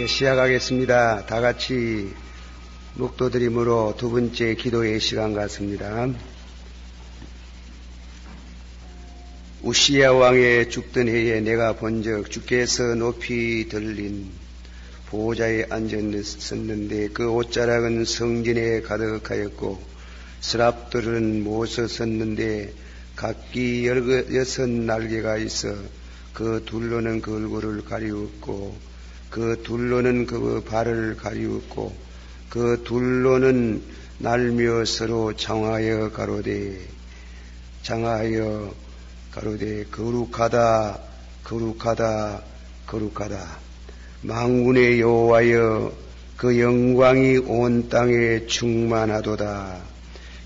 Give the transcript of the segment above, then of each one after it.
시작하겠습니다. 다 같이 묵도드림으로 두 번째 기도의 시간 같습니다. 우시야 왕의 죽던 해에 내가 본적 주께서 높이 들린 보호자에 앉았었는데 그 옷자락은 성전에 가득하였고 스랍들은 모서 섰는데 각기 6 날개가 있어 그 둘로는 그 얼굴을 가리웠고 그 둘로는 그 발을 가리웠고 그 둘로는 날며 서로 장하여 가로되 거룩하다 거룩하다 거룩하다 만군의 여호와여 그 영광이 온 땅에 충만하도다.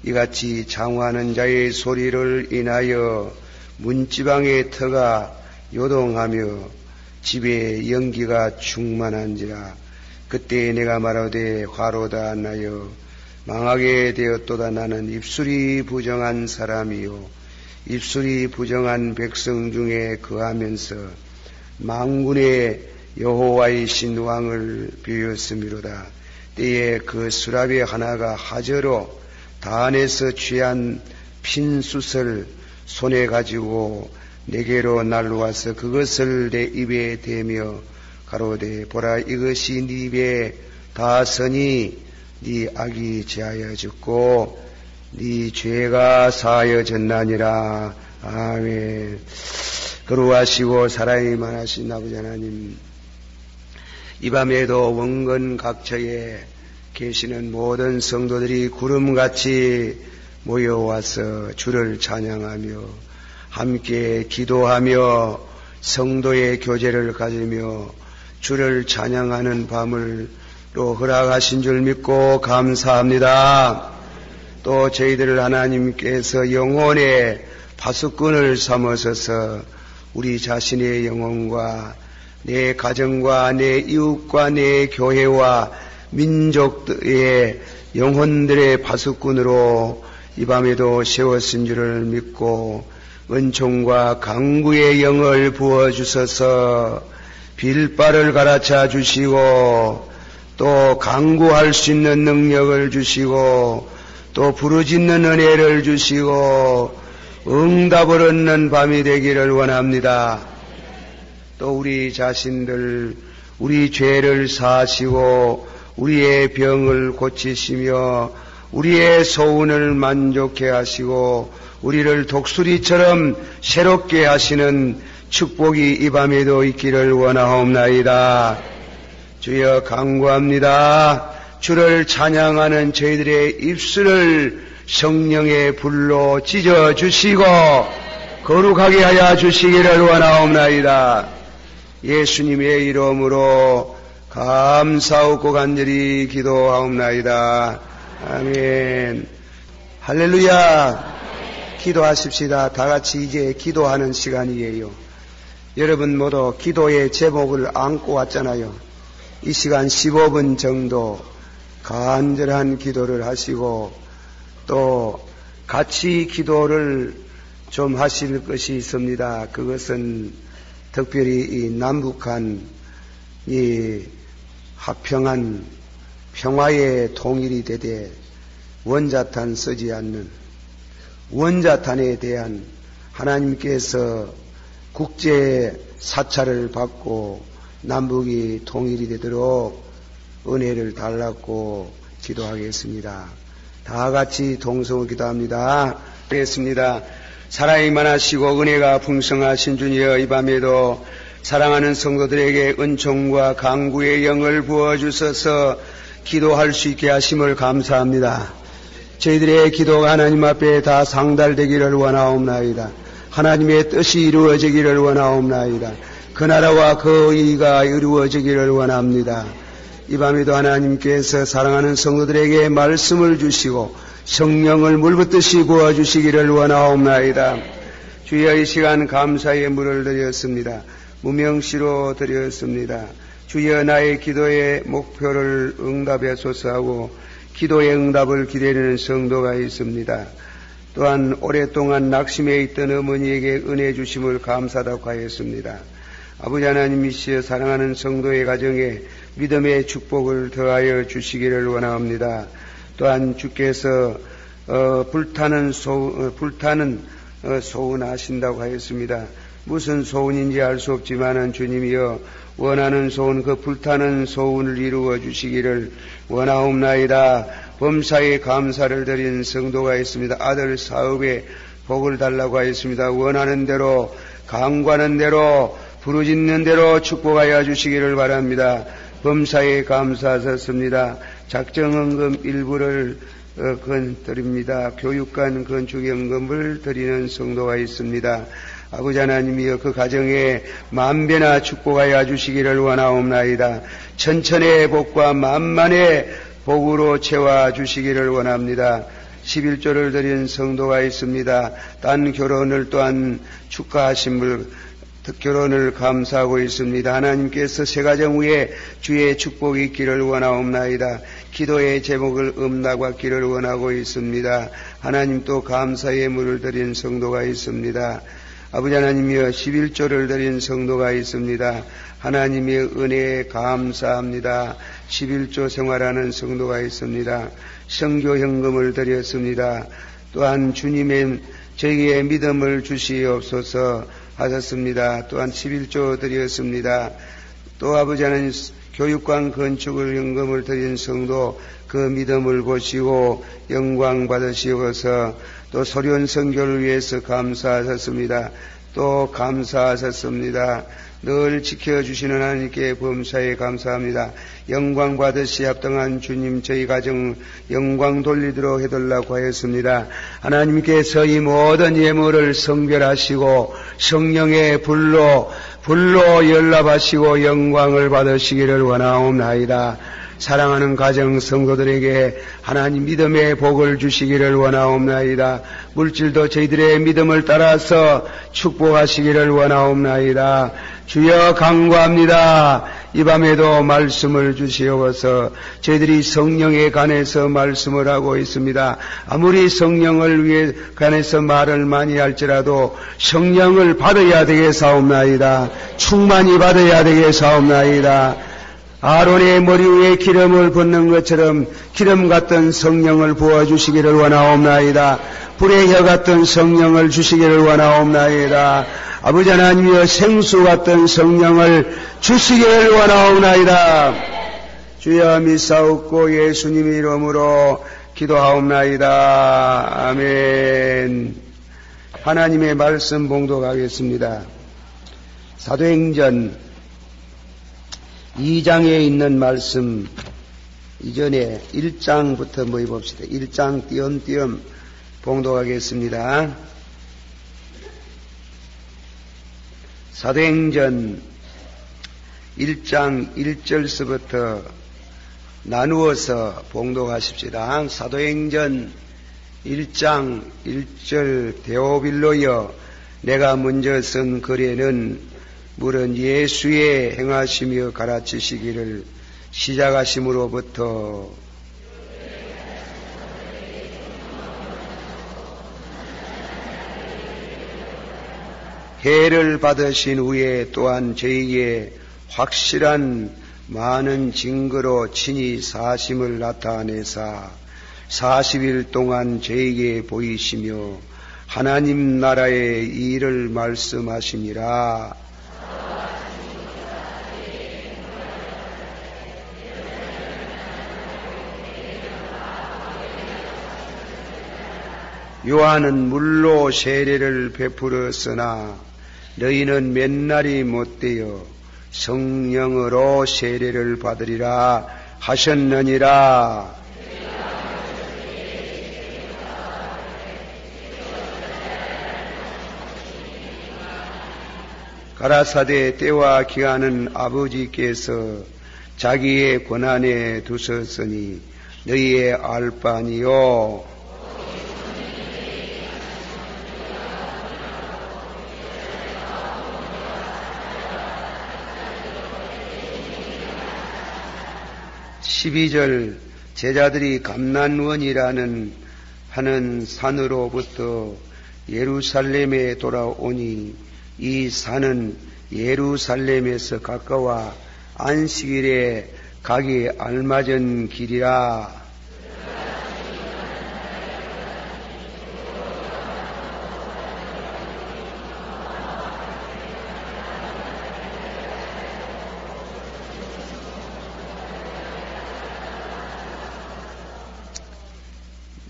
이같이 장하는 자의 소리를 인하여 문지방의 터가 요동하며 집에 연기가 충만한지라. 그때 내가 말하되 화로다 나여 망하게 되었도다. 나는 입술이 부정한 사람이요 입술이 부정한 백성 중에 거하면서 만군의 여호와이신 왕을 비웃음이로다. 때에 그 수랍의 하나가 하저로 단에서 취한 핀숯을 손에 가지고 내게로 날라와서 그것을 내 입에 대며 가로되 보라 이것이 네 입에 닿았으니 네 악이 제하여졌고 네 죄가 사하여졌나니라. 아멘. 거룩하시고 사랑이 많으신 아버지 하나님, 이 밤에도 원근 각처에 계시는 모든 성도들이 구름같이 모여와서 주를 찬양하며 함께 기도하며 성도의 교제를 가지며 주를 찬양하는 밤을 또 허락하신 줄 믿고 감사합니다. 또 저희들을 하나님께서 영혼의 파수꾼을 삼으셔서 우리 자신의 영혼과 내 가정과 내 이웃과 내 교회와 민족의 영혼들의 파수꾼으로 이 밤에도 세웠은 줄을 믿고 은총과 강구의 영을 부어주셔서 빌바를 가르쳐 주시고 또 강구할 수 있는 능력을 주시고 또 부르짖는 은혜를 주시고 응답을 얻는 밤이 되기를 원합니다. 또 우리 자신들 우리 죄를 사하시고 우리의 병을 고치시며 우리의 소원을 만족해 하시고 우리를 독수리처럼 새롭게 하시는 축복이 이 밤에도 있기를 원하옵나이다. 주여 간구합니다. 주를 찬양하는 저희들의 입술을 성령의 불로 찢어주시고 거룩하게 하여 주시기를 원하옵나이다. 예수님의 이름으로 감사하고 간절히 기도하옵나이다. 아멘. 할렐루야. 기도하십시다. 다 같이 이제 기도하는 시간이에요. 여러분 모두 기도의 제목을 안고 왔잖아요. 이 시간 15분 정도 간절한 기도를 하시고 또 같이 기도를 좀 하실 것이 있습니다. 그것은 특별히 이 남북한 이 화평한 평화의 통일이 되되 원자탄 쓰지 않는 원자탄에 대한 하나님께서 국제 사찰을 받고 남북이 통일이 되도록 은혜를 달라고 기도하겠습니다. 다 같이 동성으로 기도합니다. 그랬습니다. 사랑이 많으시고 은혜가 풍성하신 주여, 이 밤에도 사랑하는 성도들에게 은총과 강구의 영을 부어주셔서 기도할 수 있게 하심을 감사합니다. 저희들의 기도가 하나님 앞에 다 상달되기를 원하옵나이다. 하나님의 뜻이 이루어지기를 원하옵나이다. 그 나라와 그 의가 이루어지기를 원합니다. 이 밤에도 하나님께서 사랑하는 성도들에게 말씀을 주시고 성령을 물붓듯이 부어주시기를 원하옵나이다. 주여, 이 시간 감사의 물을 드렸습니다. 무명시로 드렸습니다. 주여, 나의 기도의 목표를 응답하소서 하고 기도의 응답을 기다리는 성도가 있습니다. 또한 오랫동안 낙심해 있던 어머니에게 은혜 주심을 감사하다고 하였습니다. 아버지 하나님이시여, 사랑하는 성도의 가정에 믿음의 축복을 더하여 주시기를 원합니다. 또한 주께서 불타는 소원하신다고 하였습니다. 무슨 소원인지 알 수 없지만은 주님이여 원하는 소원, 그 불타는 소원을 이루어 주시기를 원하옵나이다. 범사에 감사를 드린 성도가 있습니다. 아들 사업에 복을 달라고 하였습니다. 원하는 대로, 강구하는 대로, 부르짖는 대로 축복하여 주시기를 바랍니다. 범사에 감사하셨습니다. 작정헌금 일부를 드립니다. 교육관 건축연금을 드리는 성도가 있습니다. 아버지 하나님이여 그 가정에 만배나 축복하여 주시기를 원하옵나이다. 천천의 복과 만만의 복으로 채워 주시기를 원합니다. 11조를 드린 성도가 있습니다. 딴 결혼을 또한 축하하심을 결혼을 감사하고 있습니다. 하나님께서 새 가정 위에 주의 축복이 있기를 원하옵나이다. 기도의 제목을 응답받기를 원하고 있습니다. 하나님 또 감사의 물을 드린 성도가 있습니다. 아버지 하나님이여 11조를 드린 성도가 있습니다. 하나님의 은혜에 감사합니다. 11조 생활하는 성도가 있습니다. 성교 현금을 드렸습니다. 또한 주님의 저희의 믿음을 주시옵소서 하셨습니다. 또한 11조 드렸습니다. 또 아버지 하나님 교육관 건축을 현금을 드린 성도 그 믿음을 보시고 영광 받으시옵소서. 또 소련 선교를 위해서 감사하셨습니다. 또 감사하셨습니다. 늘 지켜주시는 하나님께 범사에 감사합니다. 영광 받으시 합당한 주님 저희 가정 영광 돌리도록 해달라고 하였습니다. 하나님께서 이 모든 예물을 성별하시고 성령의 불로 연락하시고 영광을 받으시기를 원하옵나이다. 사랑하는 가정 성도들에게 하나님 믿음의 복을 주시기를 원하옵나이다. 물질도 저희들의 믿음을 따라서 축복하시기를 원하옵나이다. 주여 간구합니다. 이 밤에도 말씀을 주시옵소서. 저희들이 성령에 관해서 말씀을 하고 있습니다. 아무리 성령을 위해 관해서 말을 많이 할지라도 성령을 받아야 되겠사옵나이다. 충만히 받아야 되겠사옵나이다. 아론의 머리 위에 기름을 붓는 것처럼 기름 같은 성령을 부어주시기를 원하옵나이다. 불의 혀 같은 성령을 주시기를 원하옵나이다. 아버지 하나님이여 생수 같은 성령을 주시기를 원하옵나이다. 주여 믿사옵고 예수님의 이름으로 기도하옵나이다. 아멘. 하나님의 말씀 봉독하겠습니다. 사도행전 2장에 있는 말씀 이전에 1장부터 모여 봅시다. 1장 띄엄띄엄 봉독하겠습니다. 사도행전 1장 1절서부터 나누어서 봉독하십시다. 사도행전 1장 1절 데오빌로여 내가 먼저 쓴 글에는 물은 예수의 행하시며 가르치시기를 시작하심으로부터 해를 받으신 후에 또한 저희에게 확실한 많은 증거로 친히 사심을 나타내사 40일 동안 저희에게 보이시며 하나님 나라의 일을 말씀하시니라. 요한은 물로 세례를 베풀었으나 너희는 맨날이 못되어 성령으로 세례를 받으리라 하셨느니라. 가라사대 때와 기한은 아버지께서 자기의 권한에 두셨으니 너희의 알 바 아니요. (12절) 제자들이 감난원이라는 하는 산으로부터 예루살렘에 돌아오니 이 산은 예루살렘에서 가까워 안식일에 가기 알맞은 길이라.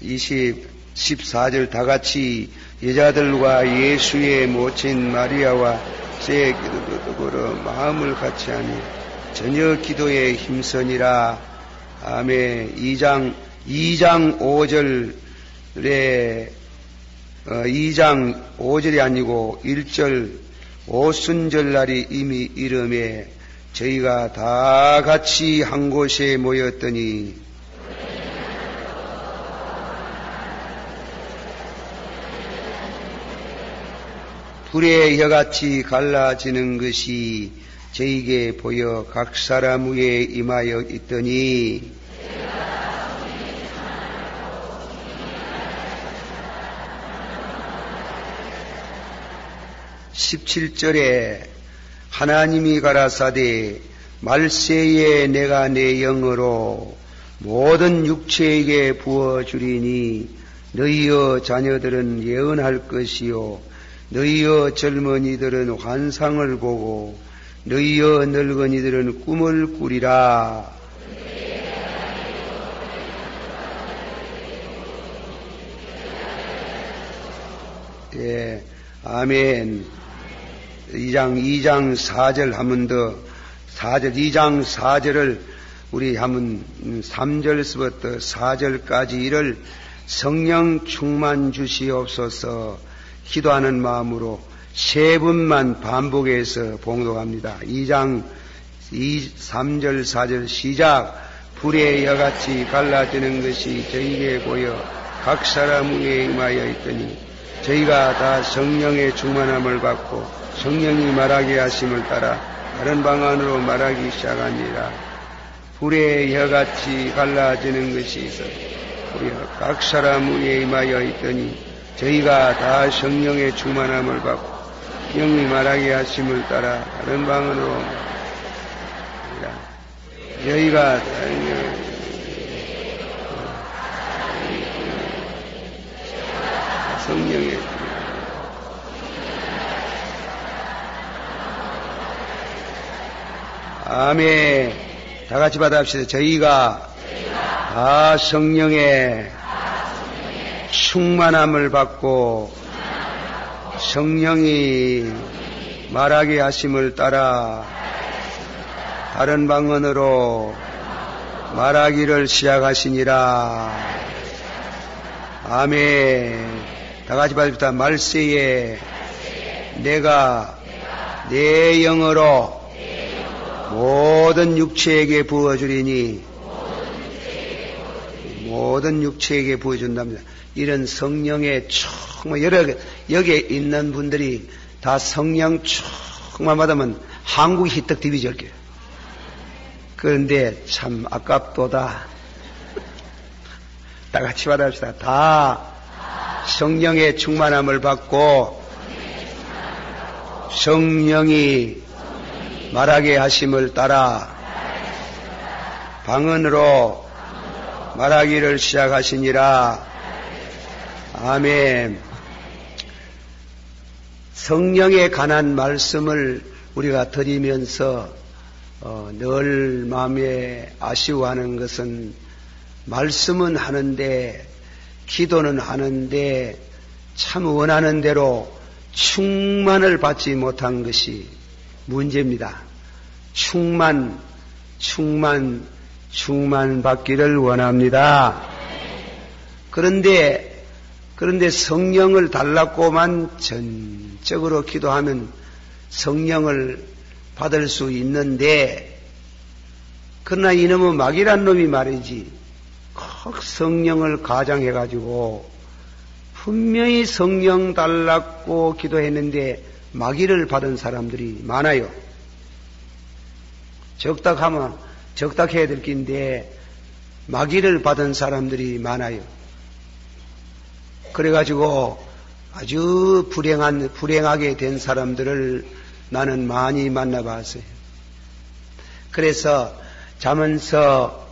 이 14절 다 같이 여자들과 예수의 모친 마리아와 제 기도로 마음을 같이 하니 전혀 기도에 힘쓰니라. 아멘. 2장 5절에 2장 5절이 아니고 1절 오순절날이 이미 이름에 저희가 다 같이 한 곳에 모였더니 불의 혀같이 갈라지는 것이 저에게 보여 각 사람 위에 임하여 있더니 17절에 하나님이 가라사대 말세에 내가 내 영으로 모든 육체에게 부어주리니 너희의 자녀들은 예언할 것이요 너희의 젊은이들은 환상을 보고 너희의 늙은이들은 꿈을 꾸리라. 예, 아멘. 2장 4절 한번 더, 2장 4절을 우리 한번 3절서부터 4절까지 이를 성령 충만 주시옵소서 기도하는 마음으로 세 분만 반복해서 봉독합니다. 3절 4절 시작. 불의 여같이 갈라지는 것이 저희에게 보여 각 사람 위에 임하여 있더니 저희가 다 성령의 충만함을 받고 성령이 말하게 하심을 따라 다른 방언으로 말하기 시작하니라. 불의 여같이 갈라지는 것이 있어 각 사람 위에 임하여 있더니 저희가 다 성령의 충만함을 받고 영이 말하게 하심을 따라 다른 방언으로 저희가 성령의 아멘. 다 같이 받아합시다. 저희가 다 성령의 충만함을 받고 성령이 말하게 하심을 따라 다른 방언으로 말하기를 시작하시니라. 아멘. 다 같이 받읍시다. 말세에 내가 내 영으로 모든 육체에게 부어주리니 모든 육체에게 부어준답니다. 이런 성령의 충만, 여기에 있는 분들이 다 성령 충만 받으면 한국이 희떡 디비질 거예요. 그런데 참 아깝도다. 다 같이 받아봅시다. 다 성령의 충만함을 받고 성령이 말하게 하심을 따라 방언으로 말하기를 시작하시니라. 아멘. 성령에 관한 말씀을 우리가 드리면서 늘 마음에 아쉬워하는 것은 말씀은 하는데 기도는 하는데 참 원하는 대로 충만을 받지 못한 것이 문제입니다. 충만 받기를 원합니다. 그런데 성령을 달라고만 전적으로 기도하면 성령을 받을 수 있는데, 그러나 이놈은 마귀란 놈이 말이지 꼭 성령을 가장해가지고 분명히 성령 달라고 기도했는데 마귀를 받은 사람들이 많아요. 적당하면 적당해야 될 긴데 마귀를 받은 사람들이 많아요. 그래가지고 아주 불행하게 된 사람들을 나는 많이 만나봤어요. 그래서 잠언서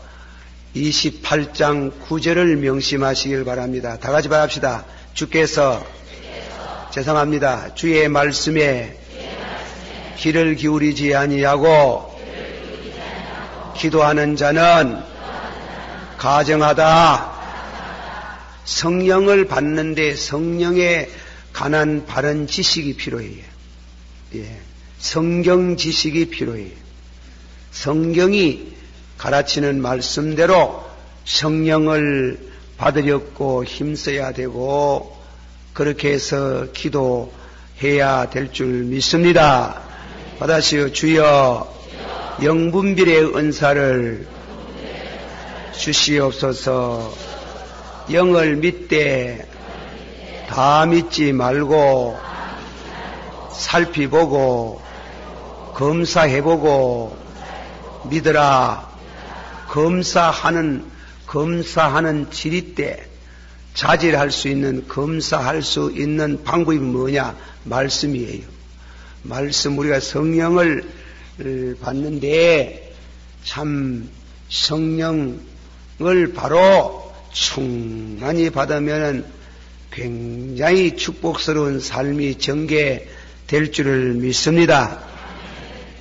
28장 9절을 명심하시길 바랍니다. 다 같이 말합시다. 주께서 죄송합니다. 주의 말씀에 귀를 기울이지 아니하고 기도하는 자는 가정하다. 성령을 받는데 성령에 관한 바른 지식이 필요해요. 예. 성경 지식이 필요해요. 성경이 가르치는 말씀대로 성령을 받으려고 힘써야 되고 그렇게 해서 기도해야 될 줄 믿습니다. 받으시오. 주여 영분별의 은사를 주시옵소서. 영을 믿되 다 믿지 말고 살피보고 검사해보고 믿으라. 검사하는 지리 때 자질할 수 있는, 검사할 수 있는 방법이 뭐냐? 말씀이에요. 말씀, 우리가 성령을 받는데 참 성령을 바로 충만히 받으면 굉장히 축복스러운 삶이 전개될 줄을 믿습니다.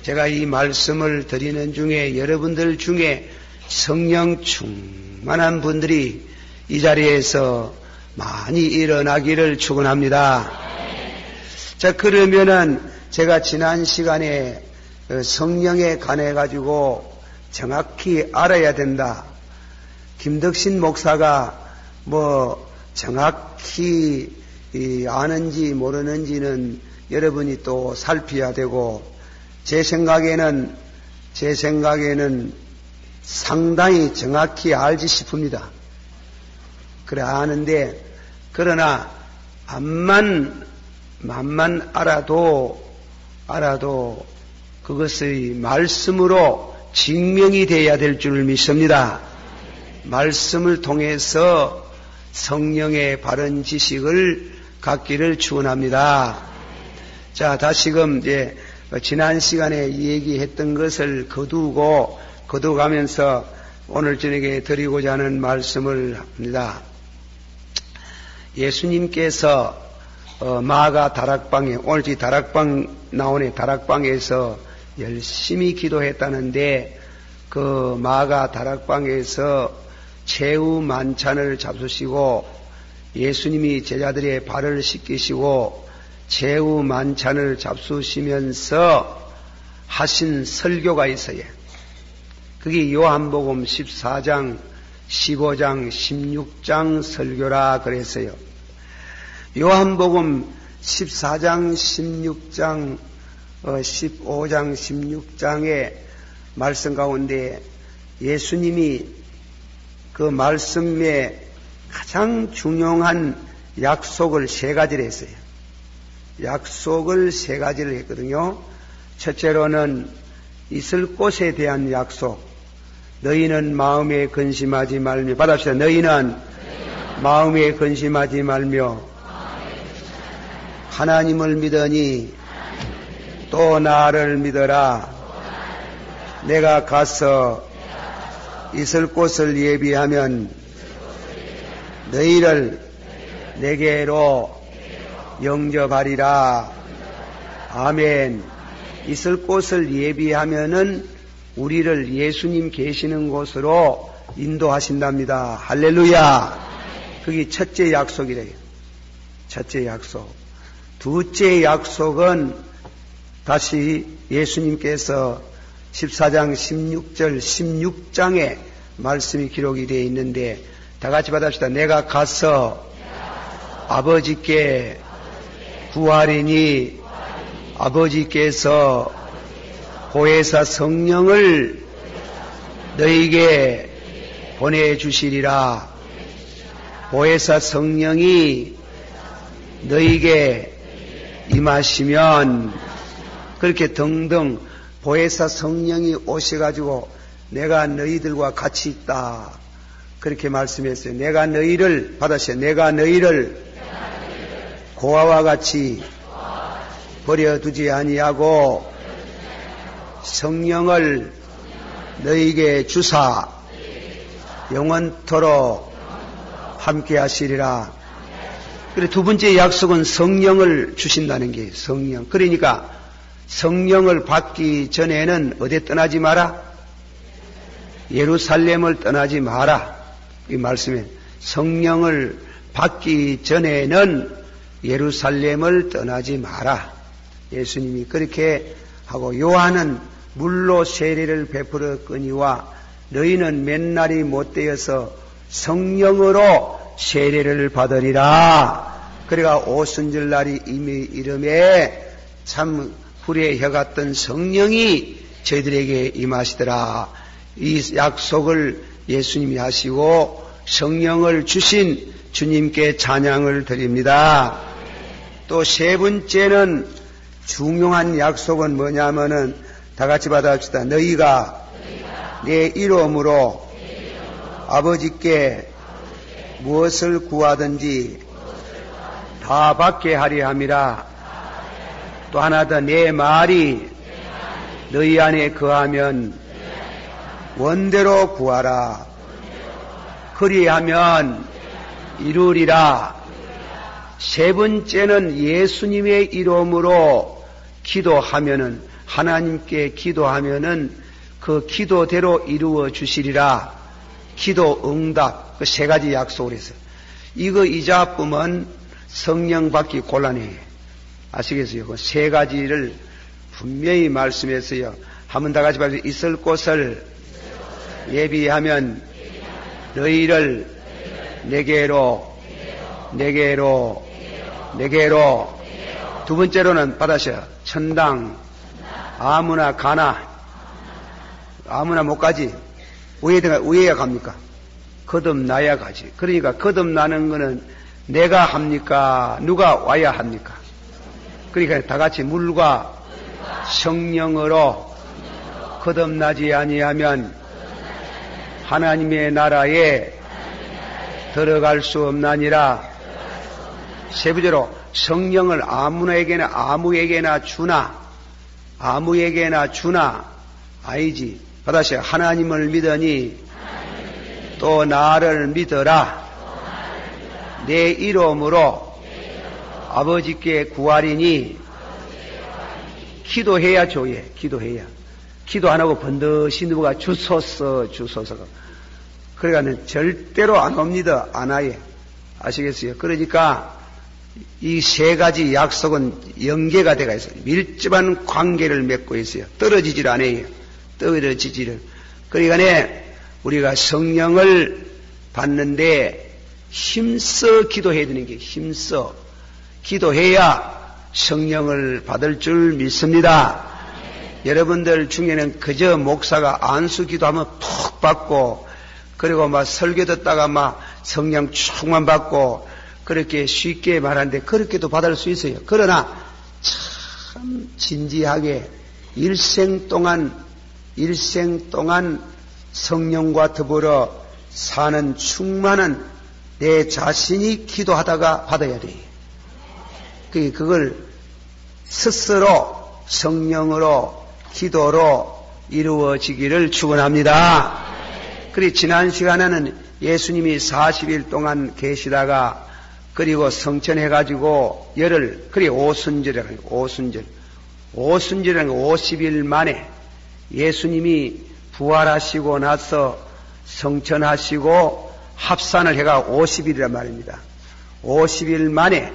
제가 이 말씀을 드리는 중에 여러분들 중에 성령 충만한 분들이 이 자리에서 많이 일어나기를 축원합니다. 자, 그러면은 제가 지난 시간에 성령에 관해 가지고 정확히 알아야 된다. 김덕신 목사가 뭐 정확히 아는지 모르는지는 여러분이 또 살펴야 되고, 제 생각에는 상당히 정확히 알지 싶습니다. 그래 아는데, 그러나 맘만 알아도 그것의 말씀으로 증명이 되어야 될 줄 믿습니다. 말씀을 통해서 성령의 바른 지식을 갖기를 축원합니다. 자, 다시금 이제 지난 시간에 얘기했던 것을 거두가면서 오늘 저녁에 드리고자 하는 말씀을 합니다. 예수님께서 마가 다락방에, 오늘 이 다락방 나오네, 다락방에서 열심히 기도했다는데, 그 마가 다락방에서 최후 만찬을 잡수시고 예수님이 제자들의 발을 씻기시고 최후 만찬을 잡수시면서 하신 설교가 있어요. 그게 요한복음 14장, 15장, 16장 설교라 그랬어요. 요한복음 14장, 16장, 15장, 16장의 말씀 가운데 예수님이 그 말씀에 가장 중요한 약속을 3가지를 했어요. 약속을 3가지를 했거든요. 첫째로는 있을 곳에 대한 약속. 너희는 마음에 근심하지 말며, 받아봅시다. 너희는 마음에 근심하지 말며 하나님을 믿으니 또 나를 믿어라. 내가 가서 있을 곳을 예비하면 너희를 내게로 영접하리라. 아멘. 있을 곳을 예비하면은 우리를 예수님 계시는 곳으로 인도하신답니다. 할렐루야. 그게 첫째 약속이래요. 첫째 약속. 둘째 약속은 다시 예수님께서 14장 16절 16장에 말씀이 기록이 되어 있는데, 다 같이 받읍시다. 내가 가서 아버지께 구하리니 아버지께서 보혜사 성령을 너희에게 보내주시리라. 보혜사 성령이 너희에게 임하시면, 그렇게 등등 보혜사 성령이 오셔가지고 내가 너희들과 같이 있다, 그렇게 말씀했어요. 내가 너희를 받으세요. 내가 너희를 고아와 같이 버려두지 아니하고 성령을 너희에게 주사 영원토록 함께 하시리라. 그래, 두 번째 약속은 성령을 주신다는 게 성령. 그러니까 성령을 받기 전에는 어디 떠나지 마라? 예루살렘을 떠나지 마라. 이 말씀에 성령을 받기 전에는 예루살렘을 떠나지 마라. 예수님이 그렇게 하고, 요한은 물로 세례를 베풀었거니와 너희는 맨날이 못되어서 성령으로 세례를 받으리라. 그래가 오순절날이 이미 이름에 참 불의 혀 같던 성령이 저희들에게 임하시더라. 이 약속을 예수님이 하시고 성령을 주신 주님께 찬양을 드립니다. 또 세 번째는 중요한 약속은 뭐냐면은 다 같이 받아봅시다. 너희가 내 이름으로 아버지께 무엇을 구하든지 다 받게 하리 함이라. 또 하나 더, 내 말이 너희 안에 거하면 원대로 구하라. 그리하면 이루리라. 세 번째는 예수님의 이름으로 기도하면은, 하나님께 기도하면은 그 기도대로 이루어 주시리라. 기도 응답, 그 세 가지 약속을 했어요. 이거 이자품은 성령 받기 곤란해. 아시겠어요? 그 세 가지를 분명히 말씀했어요. 한번 다 같이 봐주세요. 있을 곳을 예비하면 너희를 내게로. 두 번째로는 받으셔. 천당 아무나 가나. 아무나 못 가지. 왜야 갑니까? 거듭나야 가지. 그러니까 거듭나는 거는 내가 합니까? 누가 와야 합니까? 그러니까 다 같이 물과 성령으로 거듭나지 아니하면 하나님의 나라에 들어갈 수 없나니라. 세 번째로 성령을 아무에게나 주나 아니지. 받아서 하나님을 믿으니 또 나를 믿어라. 내 이름으로 아버지께 구하리니. 기도해야 줘예. 기도해야. 기도 안 하고 번듯이 누가 주소서. 그러니까 절대로 안 옵니다. 안 와요. 아시겠어요? 그러니까 이 세 가지 약속은 연계가 되어 있어요. 밀접한 관계를 맺고 있어요. 떨어지질 않아요. 떨어지지를. 그러니까 우리가 성령을 받는데 힘써 기도해야 되는 게, 힘써 기도해야 성령을 받을 줄 믿습니다. 여러분들 중에는 그저 목사가 안수 기도하면 푹 받고, 그리고 막 설교 듣다가 막 성령 충만 받고, 그렇게 쉽게 말하는데 그렇게도 받을 수 있어요. 그러나 참 진지하게 일생 동안 성령과 더불어 사는 충만한 내 자신이 기도하다가 받아야 돼요. 그걸 스스로 성령으로 기도로 이루어지기를 축원합니다. 그리고 지난 시간에는 예수님이 40일 동안 계시다가 그리고 성천해가지고 열흘, 그리고 오순절이라는 오순절. 오순절이라는 50일 만에 예수님이 부활하시고 나서 성천하시고 합산을 해가 50일이란 말입니다. 50일 만에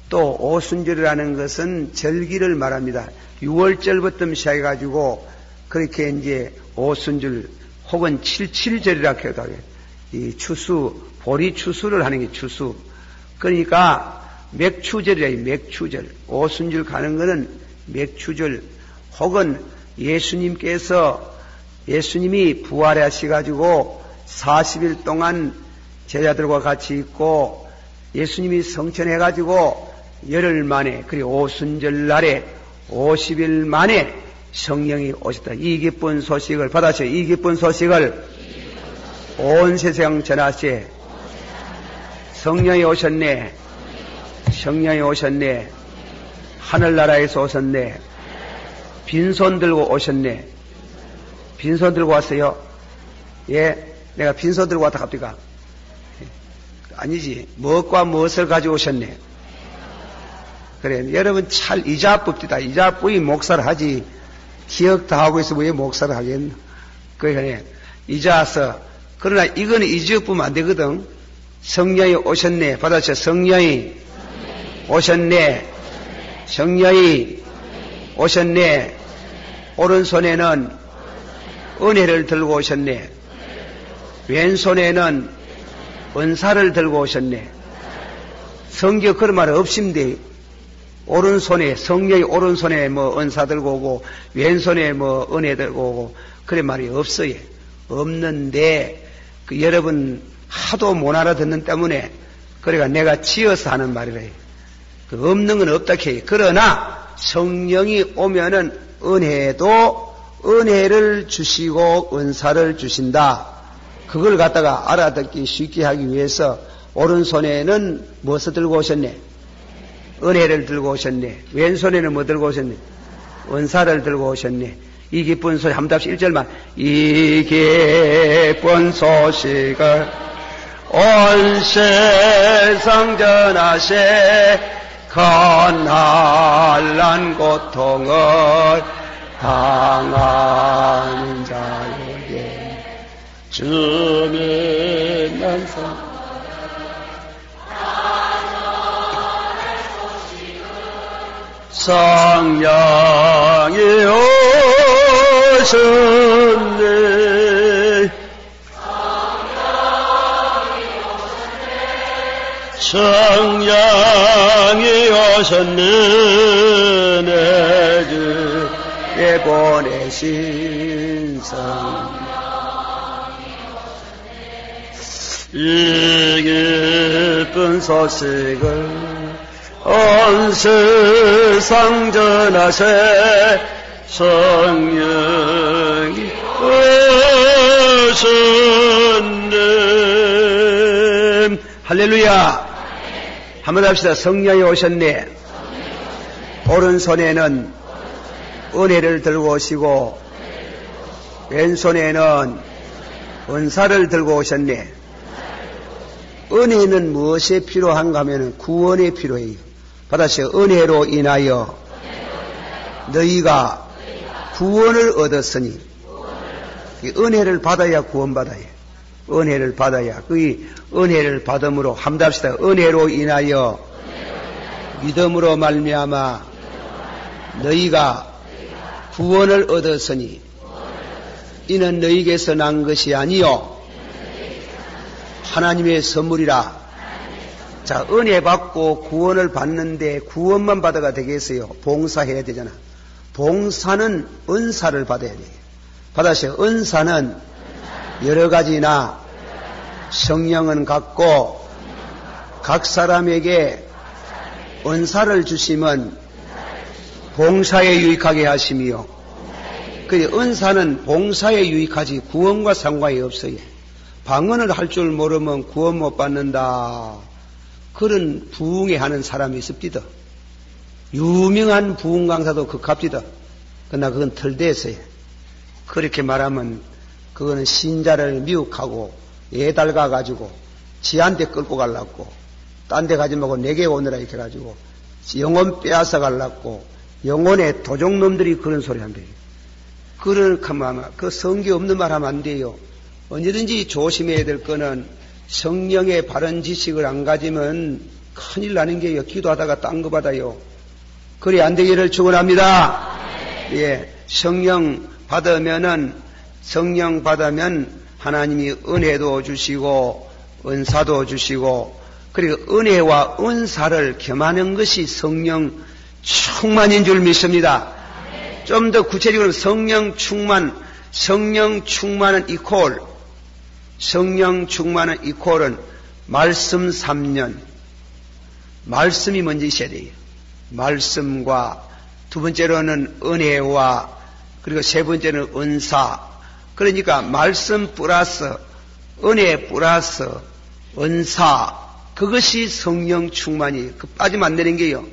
또 오순절이라는 것은 절기를 말합니다. 6월절부터 시작해가지고 그렇게 이제 오순절 혹은 77절이라고 해도 하겠. 이 추수, 보리 추수를 하는 게 추수. 그러니까 맥추절이에요. 맥추절. 오순절 가는 거는 맥추절. 혹은 예수님이 부활하셔가지고 40일 동안 제자들과 같이 있고 예수님이 성천해가지고 열흘 만에, 그리고 오순절 날에 50일 만에 성령이 오셨다. 이 기쁜 소식을 받아서 이 기쁜 소식을 온 세상 전하세. 성령이 오셨네. 성령이 오셨네. 하늘나라에서 오셨네. 빈손 들고 오셨네. 빈손 들고 왔어요? 예, 내가 빈손 들고 왔다 갑니까? 아니지. 무엇과 무엇을 가지고 오셨네? 그래, 여러분 잘 이자 뽑디다. 이자 뽑이 목사를 하지. 기억 다 하고 있으면 왜 목사를 하겠나? 그래, 이자서. 그러나 이거는 이지어 보면 안 되거든. 성령이 오셨네. 받아서 성령이 오셨네. 성령이 오셨네. 오른손에는 은혜를 들고 오셨네. 왼손에는 은사를 들고 오셨네. 성경 그런 말 없습니다. 오른손에, 성령이 오른손에 뭐 은사 들고 오고, 왼손에 뭐 은혜 들고 오고, 그런 말이 없어요. 없는데, 여러분 하도 못 알아듣는 때문에, 그러니까 내가 지어서 하는 말이래요. 없는 건 없다 해요. 그러나, 성령이 오면은 은혜를 주시고, 은사를 주신다. 그걸 갖다가 알아듣기 쉽게 하기 위해서, 오른손에는 무엇을 들고 오셨네? 은혜를 들고 오셨네. 왼손에는 뭐 들고 오셨네? 은사를 들고 오셨네. 이 기쁜 소식 한번 답시 1절만. 이 기쁜 소식을 온 세상 전하세 가난한 고통을 당하는 자에게 주의 난상 성령이 오셨네. 성령이 오셨네. 내 주에 보내신 성령. 이 기쁜 소식을 온 세상 전하세 성령이 오셨네. 할렐루야. 한번 합시다. 성령이 오셨네. 오른손에는 은혜를 들고 오시고 왼손에는 은사를 들고 오셨네. 은혜는 무엇에 필요한가 하면 구원에 필요해요. 받아서 은혜로 인하여 너희가 구원을 얻었으니, 은혜를 받아야 구원받아요. 은혜를 받아야. 그 은혜를 받음으로 함답시다. 은혜로 인하여 믿음으로 말미암아 너희가 구원을 얻었으니 이는 너희에게서 난 것이 아니요 하나님의 선물이라. 자, 은혜 받고 구원을 받는데 구원만 받아가 되겠어요? 봉사해야 되잖아. 봉사는 은사를 받아야 돼요. 받아서 은사는 여러 가지나 성령은 같고 각 사람에게 은사를 주시면 봉사에 유익하게 하심이요. 그 은사는 봉사에 유익하지 구원과 상관이 없어요. 방언을 할 줄 모르면 구원 못 받는다. 그런 부흥회 하는 사람이 있습니다. 유명한 부흥 강사도 그갑디다. 그러나 그건 털대에서요. 그렇게 말하면 그거는 신자를 미혹하고 애달가 가지고 지한테 끌고 가려고 딴 데 가지 말고 내게 오느라 이렇게 가지고 영혼 빼앗아 가려고 영혼의 도적놈들이 그런 소리 한대요. 그렇게 하면 그 성경 없는 말 하면 안 돼요. 언제든지 조심해야 될 거는 성령의 바른 지식을 안 가지면 큰일 나는 게요. 기도하다가 딴 거 받아요. 그리 안 되기를 축원합니다. 예, 성령 받으면 하나님이 은혜도 주시고 은사도 주시고 그리고 은혜와 은사를 겸하는 것이 성령 충만인 줄 믿습니다. 좀 더 구체적으로 성령 충만은 이퀄은 말씀 3년. 말씀이 먼저 있어야 돼요. 말씀과 두 번째로는 은혜와 그리고 세 번째는 은사. 그러니까 말씀 플러스 은혜 플러스 은사. 그것이 성령 충만이. 그 빠지면 안 되는 게요.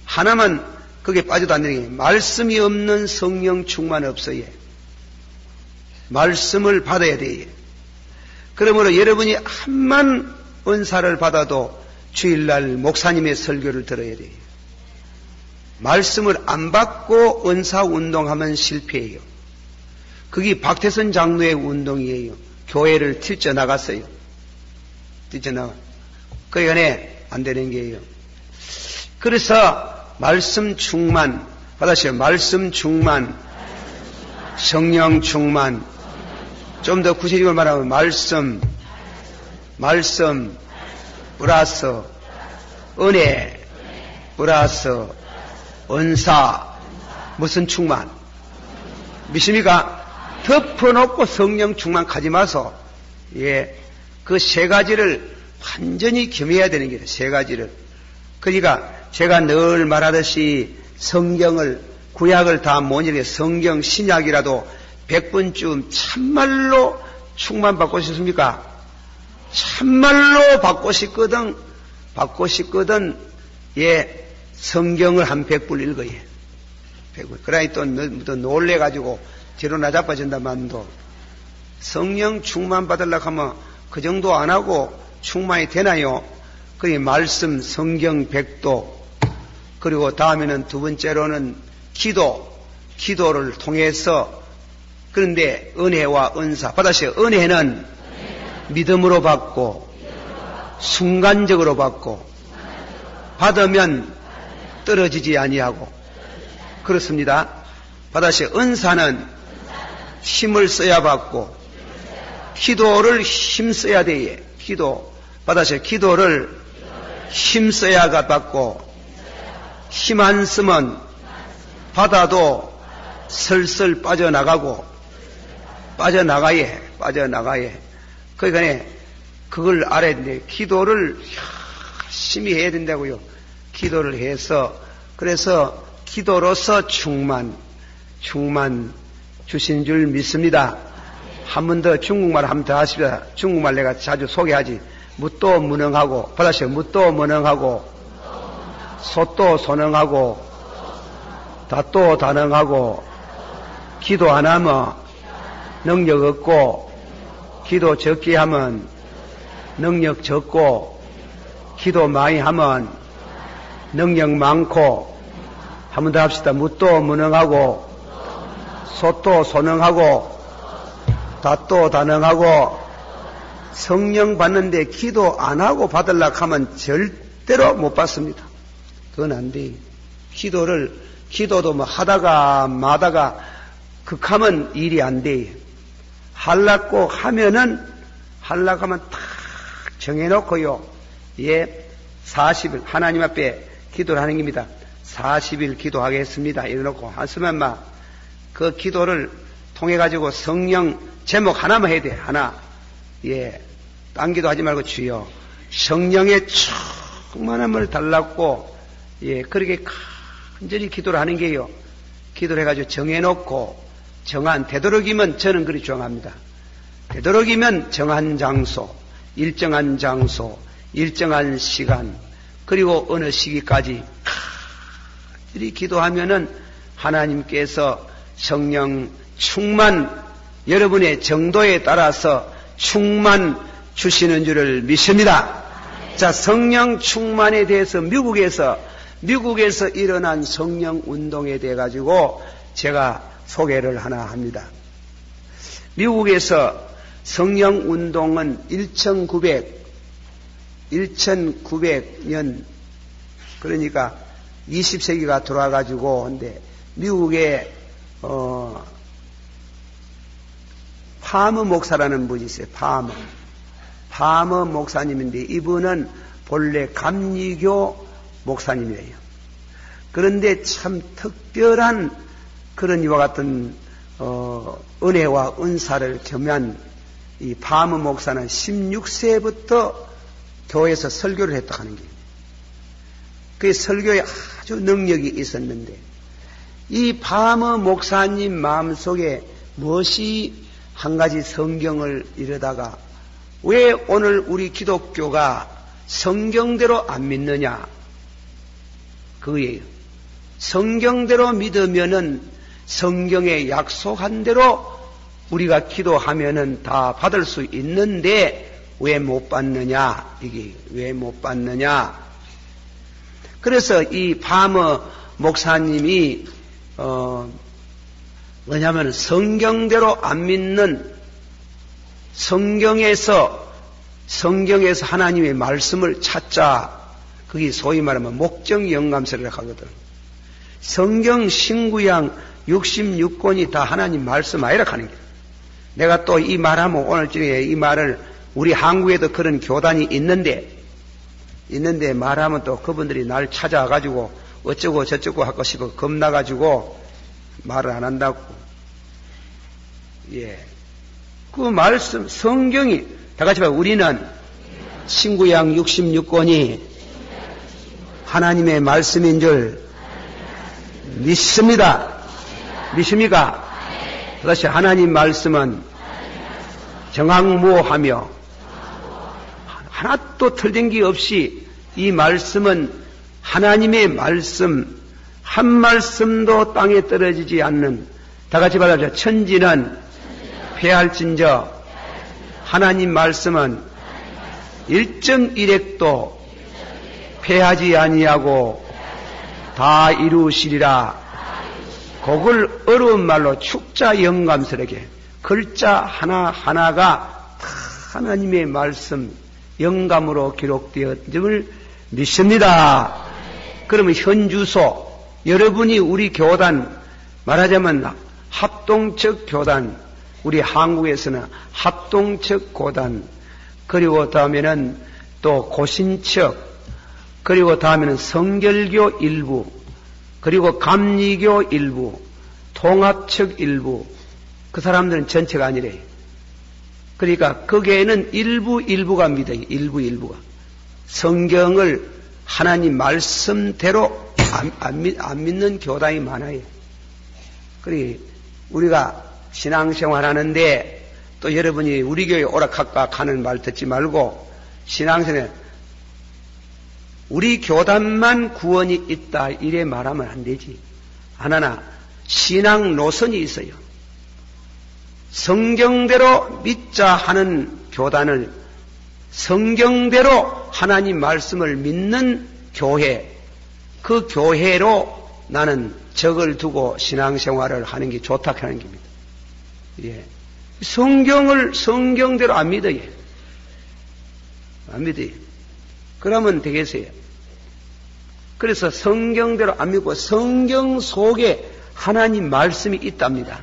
하나만 그게 빠져도 안 되는 게 말씀이 없는 성령 충만 없어요. 말씀을 받아야 돼요. 그러므로 여러분이 한만 은사를 받아도 주일날 목사님의 설교를 들어야 돼요. 말씀을 안 받고 은사 운동하면 실패해요. 그게 박태선 장로의 운동이에요. 교회를 뛰쳐나갔어요. 뛰쳐나가. 그러니까 안 되는 게예요. 그래서 말씀 충만 받으세요. 말씀 충만, 성령 충만. 좀 더 구체적으로 말하면 말씀 플러스 은혜 플러스 은사. 무슨 충만? 믿습니까? 덮어놓고 성령 충만 가지 마소. 예. 그 세 가지를 완전히 겸해야 되는 거예요. 세 가지를. 그러니까 제가 늘 말하듯이 성경을, 구약을 다 못 읽게 성경, 신약이라도 100번쯤 참말로 충만받고 싶습니까? 참말로 받고 싶거든, 예, 성경을 한 100번 읽어요. 100번. 그러니 또 놀래가지고 뒤로 나자빠진다만도 성령 충만 받으려고 하면 그 정도 안 하고 충만이 되나요? 그게 말씀, 성경 100도, 그리고 다음에는 두 번째로는 기도를 통해서. 그런데 은혜와 은사 받으세요. 은혜는 믿음으로 받고 순간적으로 받고 받으면 떨어지지 아니하고 그렇습니다. 받으세요. 은사는 힘을 써야 받고 기도를 힘써야 돼요. 기도 받으세요. 기도를 힘써야 받고 힘 안 쓰면 받아도 슬슬 빠져나가예. 그러니까 그걸 알아야 되는데 기도를 열심히 해야 된다고요. 기도를 해서 그래서 기도로서 충만 주신 줄 믿습니다. 한 번 더 중국말 한 번 더 하십시다. 중국말 내가 자주 소개하지. 묻도 무능하고 받으세요. 묻도 무능하고 소도 소능하고 다도 다능하고 기도 안 하면 능력 없고 기도 적게 하면 능력 적고 기도 많이 하면 능력 많고 한 번 더 합시다. 묻도 무능하고 소도 소능하고 다도 다능하고 성령 받는데 기도 안 하고 받으려고 하면 절대로 못 받습니다. 그건 안 돼요. 기도도 뭐 하다가 마다가 극하면 일이 안 돼요. 하려고 하면 탁 정해놓고요. 예, 40일 하나님 앞에 기도를 하는 겁니다. 40일 기도하겠습니다. 이래놓고 하시면 그 기도를 통해 가지고 성령 제목 하나만 해야 돼. 하나. 예, 딴 기도 하지 말고 주여 성령의 충만함을 달라고 예, 그렇게 간절히 기도를 하는 게요. 기도를 해가지고 정해놓고 되도록이면 저는 그리 정합니다. 되도록이면 정한 장소, 일정한 시간, 그리고 어느 시기까지 간절히 기도하면은 하나님께서 성령 충만, 여러분의 정도에 따라서 충만 주시는 줄을 믿습니다. 자, 성령 충만에 대해서 미국에서 일어난 성령 운동에 대해 가지고 제가 소개를 하나 합니다. 미국에서 성령 운동은 1900년 그러니까 20세기가 돌아가지고 근데 미국에 파머 목사라는 분이 있어요. 파머 목사님인데 이분은 본래 감리교 목사님이에요. 그런데 참 특별한 그런 이와 같은 은혜와 은사를 겸한 이 파머 목사는 16세부터 교회에서 설교를 했다 하는 게 그 설교에 아주 능력이 있었는데 이 파머 목사님 마음속에 무엇이 한 가지 성경을 이러다가 왜 오늘 우리 기독교가 성경대로 안 믿느냐 그거예요. 성경대로 믿으면은 성경에 약속한 대로 우리가 기도하면은 다 받을 수 있는데 왜 못 받느냐? 이게 왜 못 받느냐? 그래서 이 파머 목사님이 뭐냐면 성경대로 안 믿는 성경에서 하나님의 말씀을 찾자. 그게 소위 말하면 목적 영감설이라고 하거든. 성경 신구약 66권이 다 하나님 말씀 아니라 하는 거야. 내가 또 이 말하면 오늘 중에 이 말을 우리 한국에도 그런 교단이 있는데 말하면 또 그분들이 날 찾아와가지고 어쩌고 저쩌고 하고 싶어 겁나가지고 말을 안 한다고. 예. 그 말씀, 성경이, 다 같이 봐. 우리는 신구약 66권이 하나님의 말씀인 줄 믿습니다. 믿습니까? 다시 하나님 말씀은 정확무하며 하나도 틀린 게 없이 이 말씀은 하나님의 말씀 한 말씀도 땅에 떨어지지 않는 다 같이 말하자. 천지는 패할진저 하나님 말씀은 일정일획도 패하지 아니하고 다 이루시리라. 그걸 어려운 말로 축자 영감스럽게 글자 하나하나가 다 하나님의 말씀 영감으로 기록되었음을 믿습니다. 그러면 현주소 여러분이 우리 교단 말하자면 합동적 교단 우리 한국에서는 합동적 교단 그리고 다음에는 또 고신척 그리고 다음에는 성결교 일부 그리고 감리교 일부 통합척 일부 그 사람들은 전체가 아니래. 그러니까 거기에는 일부가 믿어요. 일부가 성경을 하나님 말씀대로 안 믿는 교단이 많아요. 그래 우리가 신앙생활 하는데 또 여러분이 우리 교회 오락학과 하는 말 듣지 말고 신앙생활 우리 교단만 구원이 있다 이래 말하면 안 되지. 하나 신앙 노선이 있어요. 성경대로 믿자 하는 교단을 성경대로 하나님 말씀을 믿는 교회 그 교회로 나는 적을 두고 신앙생활을 하는 게 좋다 하는 겁니다. 예. 성경을 성경대로 안 믿어요. 안 믿어요. 그러면 되겠어요. 그래서 성경대로 안 믿고 성경 속에 하나님 말씀이 있답니다.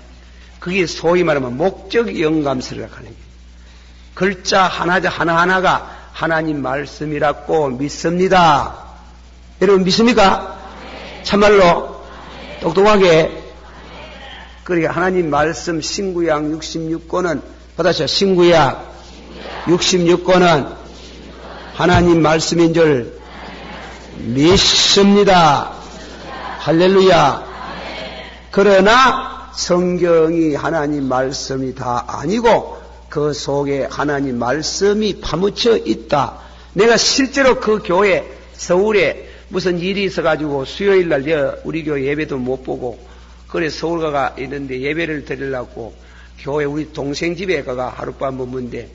그게 소위 말하면 목적 영감설이라고 하는 거예요. 글자 하나하나가 하나님 말씀이라고 믿습니다. 여러분 믿습니까? 참말로 똑똑하게. 그러니까 하나님 말씀 신구약 66권은 받아서 신구약 66권은 하나님 말씀인 줄 믿습니다. 할렐루야. 그러나 성경이 하나님 말씀이 다 아니고 그 속에 하나님 말씀이 파묻혀 있다. 내가 실제로 그 교회 서울에 무슨 일이 있어가지고 수요일날 우리 교회 예배도 못 보고 그래 서울 가가 있는데 예배를 드리려고 교회 우리 동생 집에 가가 하룻밤 머문데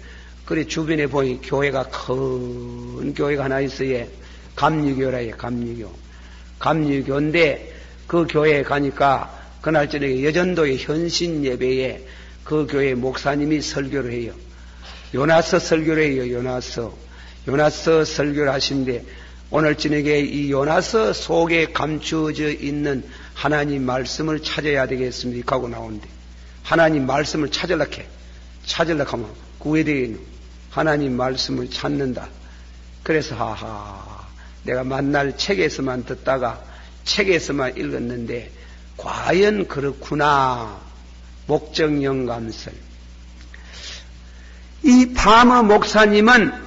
그래 주변에 보니 교회가 큰 교회가 하나 있어요. 감리교라 해요. 감리교인데 그 교회에 가니까 그날 저녁에 여전도의 현신 예배에 그 교회 목사님이 설교를 해요. 요나서 설교를 해요. 요나서 설교를 하시는데 오늘 저녁에 이 요나서 속에 감추어져 있는 하나님 말씀을 찾아야 되겠습니까? 하고 나오는데 하나님 말씀을 찾으려고 하면 구해되는 하나님 말씀을 찾는다. 그래서 내가 만날 책에서만 듣다가 책에서만 읽었는데 과연 그렇구나. 목적 영감설. 이 파머 목사님은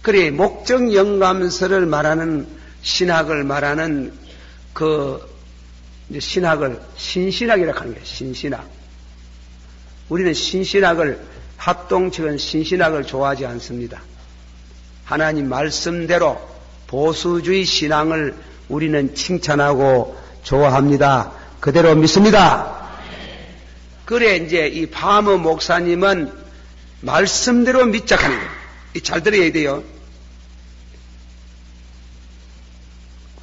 그래 목적 영감설을 말하는 신학을 말하는 그 신학을 신신학이라고 하는 거예요. 신신학. 우리는 신신학을 합동측은 신신학을 좋아하지 않습니다. 하나님 말씀대로 보수주의 신앙을 우리는 칭찬하고 좋아합니다. 그대로 믿습니다. 그래, 이제 이 파머 목사님은 말씀대로 밑작하는 거예요. 잘 들어야 돼요.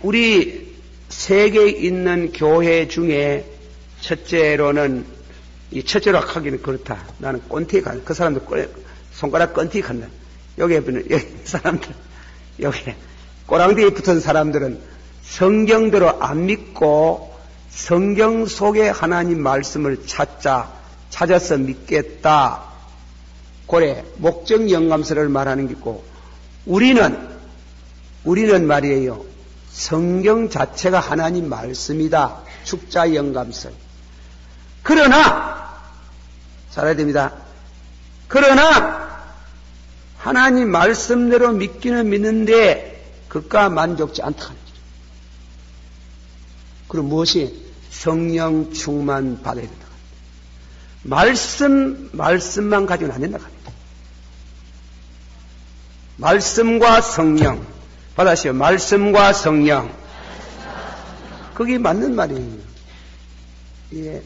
우리 세계에 있는 교회 중에 첫째로 하기는 그렇다. 나는 꼰티가, 그 사람들 손가락 꼰티가 한다. 여기 사람들, 여기 꼬랑대에 붙은 사람들은 성경대로 안 믿고 성경 속에 하나님 말씀을 찾아서 믿겠다. 그래, 목적 영감서를 말하는 게 있고, 우리는 말이에요. 성경 자체가 하나님 말씀이다. 축자 영감서. 그러나, 잘해야 됩니다. 그러나, 하나님 말씀대로 믿기는 믿는데, 그가 만족지 않다. 그럼 무엇이? 성령 충만 받아야 된다. 말씀만 가지고는 안 된다. 말씀과 성령. 받아시오. 말씀과 성령. 그게 맞는 말이에요. 예.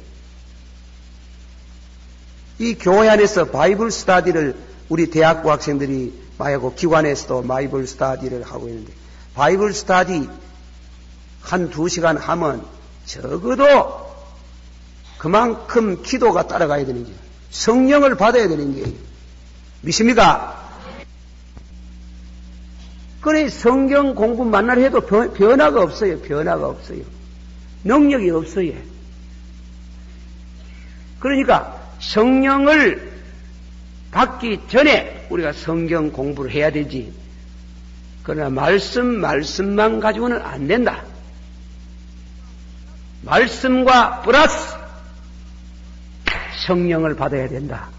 이 교회 안에서 바이블 스터디를 우리 대학부 학생들이 많이 하고 기관에서도 바이블 스터디를 하고 있는데, 바이블 스터디 한 2시간 하면 적어도 그만큼 기도가 따라가야 되는 거예요. 성령을 받아야 되는 거예요. 믿습니까? 그래, 성경 공부 만날 해도 변화가 없어요. 변화가 없어요. 능력이 없어요. 그러니까 성령을 받기 전에 우리가 성경 공부를 해야 되지. 그러나 말씀만 가지고는 안 된다. 말씀과 플러스 성령을 받아야 된다.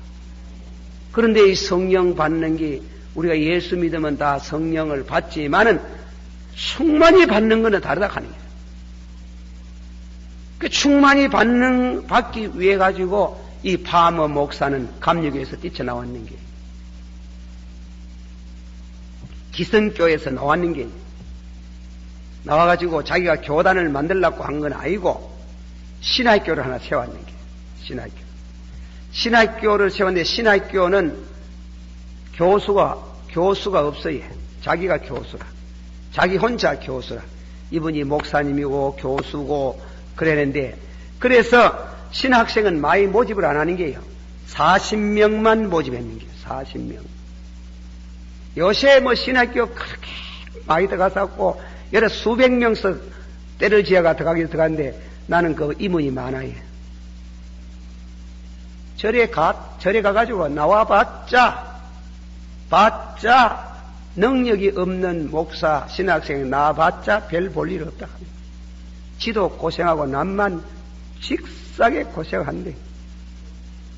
그런데 이 성령 받는 게 우리가 예수 믿으면 다 성령을 받지만은 충만히 받는 것은 다르다 하는 거예요. 그 충만히 받기 위해 가지고 이 파머 목사는 감리교에서 뛰쳐나왔는 게, 기성교에서 나왔는 게, 나와가지고 자기가 교단을 만들려고 한 건 아니고 신학교를 하나 세웠는 게, 신학교를 세웠는데, 신학교는 교수가 없어요. 자기가 교수라. 자기 혼자 교수라. 이분이 목사님이고 교수고 그랬는데, 그래서 신학생은 많이 모집을 안 하는 게요. 40명만 모집했는 게요. 40명. 요새 신학교 그렇게 많이 들어가서 여러 수백 명서 때를 지어가 들어가는데 나는 그 이문이 많아요. 절에 가가지고 나와봤자 능력이 없는 목사, 신학생 나와봤자 별 볼 일 없다. 지도 고생하고 남만 직사게 고생한대.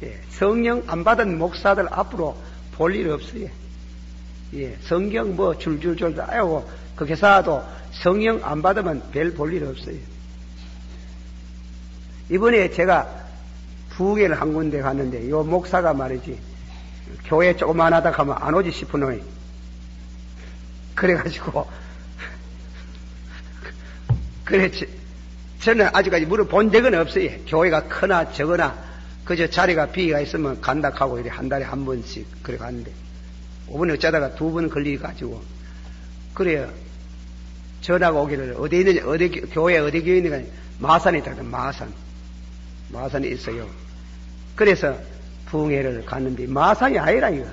예, 성령 안 받은 목사들 앞으로 볼 일 없어요. 예, 성경 줄줄줄 다 하고 그 회사도 성령 안 받으면 별 볼 일 없어요. 이번에 제가 부계를 한 군데 갔는데 요 목사가 말이지, 교회 조그만하다 하면 안 오지 싶은 놈이. 그래가지고 저는 아직까지 물어본 적은 없어요. 교회가 크나 적으나 그저 자리가 비가 있으면 간다 하고 이래 한 달에 한 번씩 그래 갔는데, 5분 어쩌다가 2번 걸리가지고, 그래요. 전화가 오기를 어디 있는지, 교회 어디 있는가, 마산에 있다가 마산에 있어요. 그래서 부흥회를 갔는데 마산이 아니라 이거.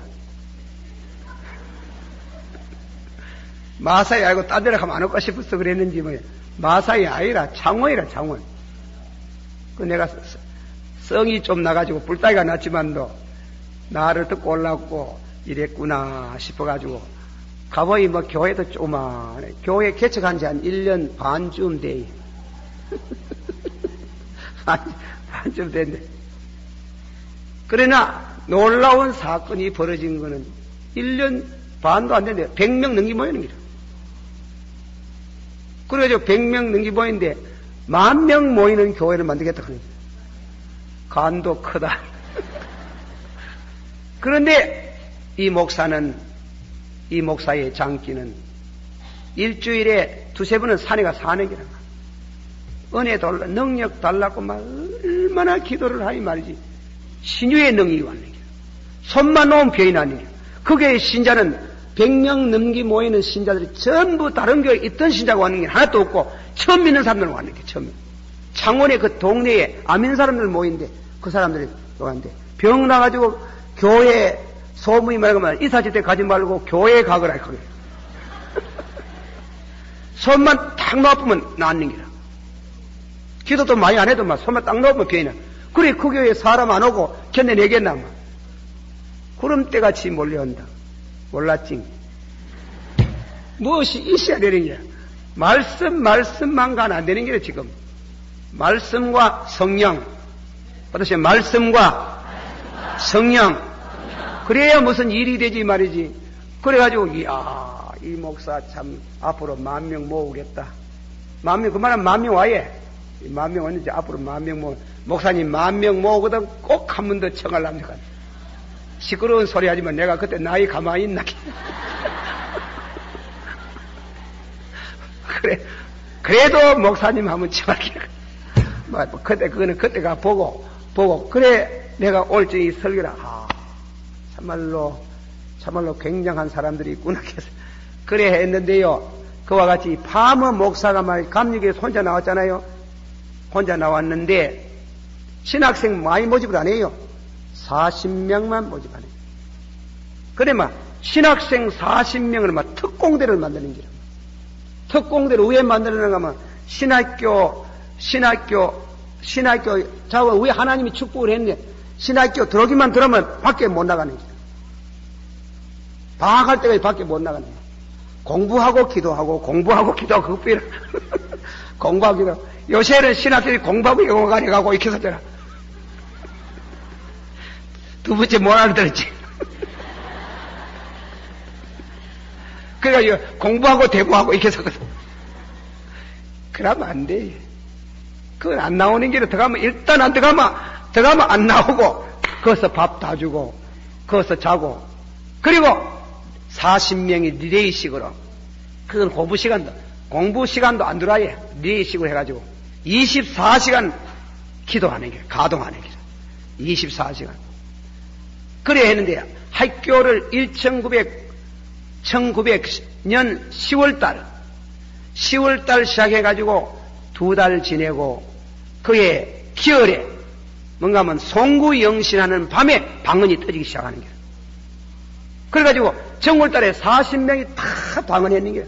마산이 아니고 딴 데로 가면 안 올까 싶어서 그랬는지 마산이 아니라 창원이라 창원. 그 내가 성이 좀 나가지고 불따기가 났지만도 나를 듣고 올라왔고 이랬구나 싶어가지고 가보니 교회도 조그만해. 교회 개척한 지 한 1년 반쯤 돼. 반쯤 됐는데. 그러나 놀라운 사건이 벌어진 거는 1년 반도 안 됐는데 100명 넘게 모이는 거죠. 그래가지고 100명 넘게 모이는데 10,000명 모이는 교회를 만들겠다 하는 거죠. 간도 크다. 그런데 이 목사의 장기는 일주일에 2-3번은 산에 가 사는 거라. 은혜 달라, 능력 달라고 막 얼마나 기도를 하니 말이지. 신유의 능력이 왔는 게. 손만 놓으면 병이 나는 게. 그 교회 신자는 100명 넘기 모이는 신자들이 전부 다른 교회에 있던 신자가 왔는 게 하나도 없고 처음 믿는 사람들은 왔는 게 처음. 창원의 그 동네에 안 믿는 사람들 모이는데 그 사람들이 왔는데 병 나가지고 교회 소문이 말하면 이사집에 가지 말고 교회에 가거라 그래. 손만 딱 놓으면 낫는 기라. 기도도 많이 안 해도 막 손만 딱 놓으면 병이 나. 그래 그 교회에 사람 안 오고 견뎌내겠나 막. 구름대같이 몰려온다. 몰랐지. 무엇이 있어야 되는 거야. 말씀만 가는 안 되는 거야 지금. 말씀과 성령. 어떠세요? 말씀과 성령. 그래야 무슨 일이 되지 말이지. 그래가지고 이야 이 목사 참 앞으로 10,000명 모으겠다. 10,000명 그 말은 10,000명 와예. 10,000명 왔는지 앞으로 10,000명 모으. 목사님 10,000명 모으거든 꼭 한 번 더 청하랍니까. 시끄러운 소리 하지만 내가 그때 나이 가만히 있나. 그래 그래도 목사님 한번 청하기라. 그때 그거는 그때가 보고 그래 내가 올 적이 설교라. 참말로 굉장한 사람들이 있구나. 그래 했는데요. 그와 같이 파머 목사가 감리교에 혼자 나왔잖아요. 혼자 나왔는데 신학생 많이 모집을 안 해요. 40명만 모집 안 해요. 그래 신학생 40명을 특공대를 만드는 거야. 특공대를 왜 만들어내가 하면 신학교 자원 왜 하나님이 축복을 했는데 신학교 들어오기만 들어오면 밖에 못 나가는 거야. 방학할 때까지 밖에 못 나가는 거야. 공부하고 기도하고 그것뿐이라. 공부하고 기도. 요새는 신학생이 공부하고 영어관에 가고 이렇게 했었잖아. 두 번째 못 알아들었지. 그러니까 공부하고 대부하고 이렇게 했었거든. 그러면 안 돼. 그건 안 나오는 길에 들어가면 일단 안 들어가면 안 나오고 거기서 밥 다 주고 거기서 자고 그리고 40명이 리레이식으로 그건 공부 시간도 안 들어와요. 리레이식으로 해가지고 24시간 기도하는 게 가동하는 게 24시간 그래 했는데 학교를 1900년 10월달 시작해가지고 2달 지내고 그의 기열에 뭔가 하면 송구영신하는 밤에 방언이 터지기 시작하는 거야. 그래가지고 정월달에 40명이 다 방언했는 거야.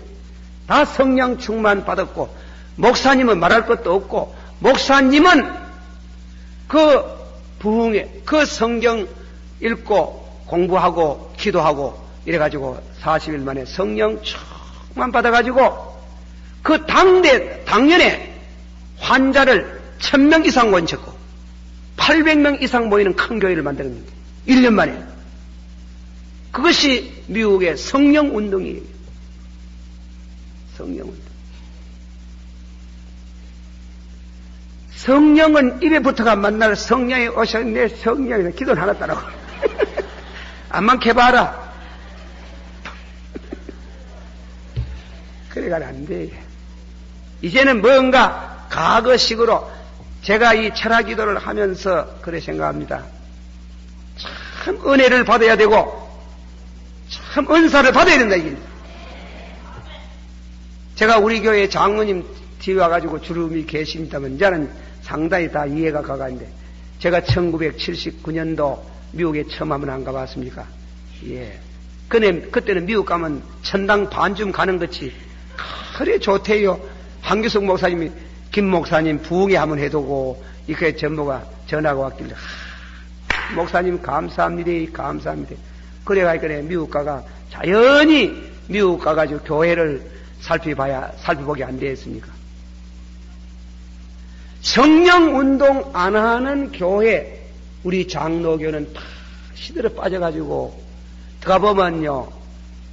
다 성령 충만 받았고 목사님은 말할 것도 없고 목사님은 그 부흥에 그 성경 읽고 공부하고 기도하고 이래가지고 40일 만에 성령 충만 받아가지고 그 당년에 환자를 1,000명 이상 원쳤고 800명 이상 모이는 큰 교회를 만드는 거예요. 1년 만에. 그것이 미국의 성령운동이에요. 성령운동. 성령은 입에 붙어가 만날 성령이 오셨네. 성령이다. 기도는 하나 따라고. 암만 캐봐라. 그래가는 안 돼. 이제는 뭔가 과거식으로 제가 이 철학 기도를 하면서 그래 생각합니다. 참 은혜를 받아야 되고 참 은사를 받아야 된다 이게. 제가 우리 교회 장로님 뒤에 와가지고 주름이 계십니다만 이제는 상당히 다 이해가 가가는데 제가 1979년도 미국에 처음 한번 안 가봤습니까? 예. 그때는 미국 가면 천당 반쯤 가는 것이 그래 좋대요. 한규석 목사님이 김 목사님 부흥회 한번 해두고 이렇게 전부가 전화가 왔길래 목사님 감사합니다. 그래가지고 미국 가가 자연히 미국 가가지고 교회를 살펴보기 안 되겠습니까? 성령 운동 안 하는 교회 우리 장로교는 다 시들어 빠져가지고 들어가보면요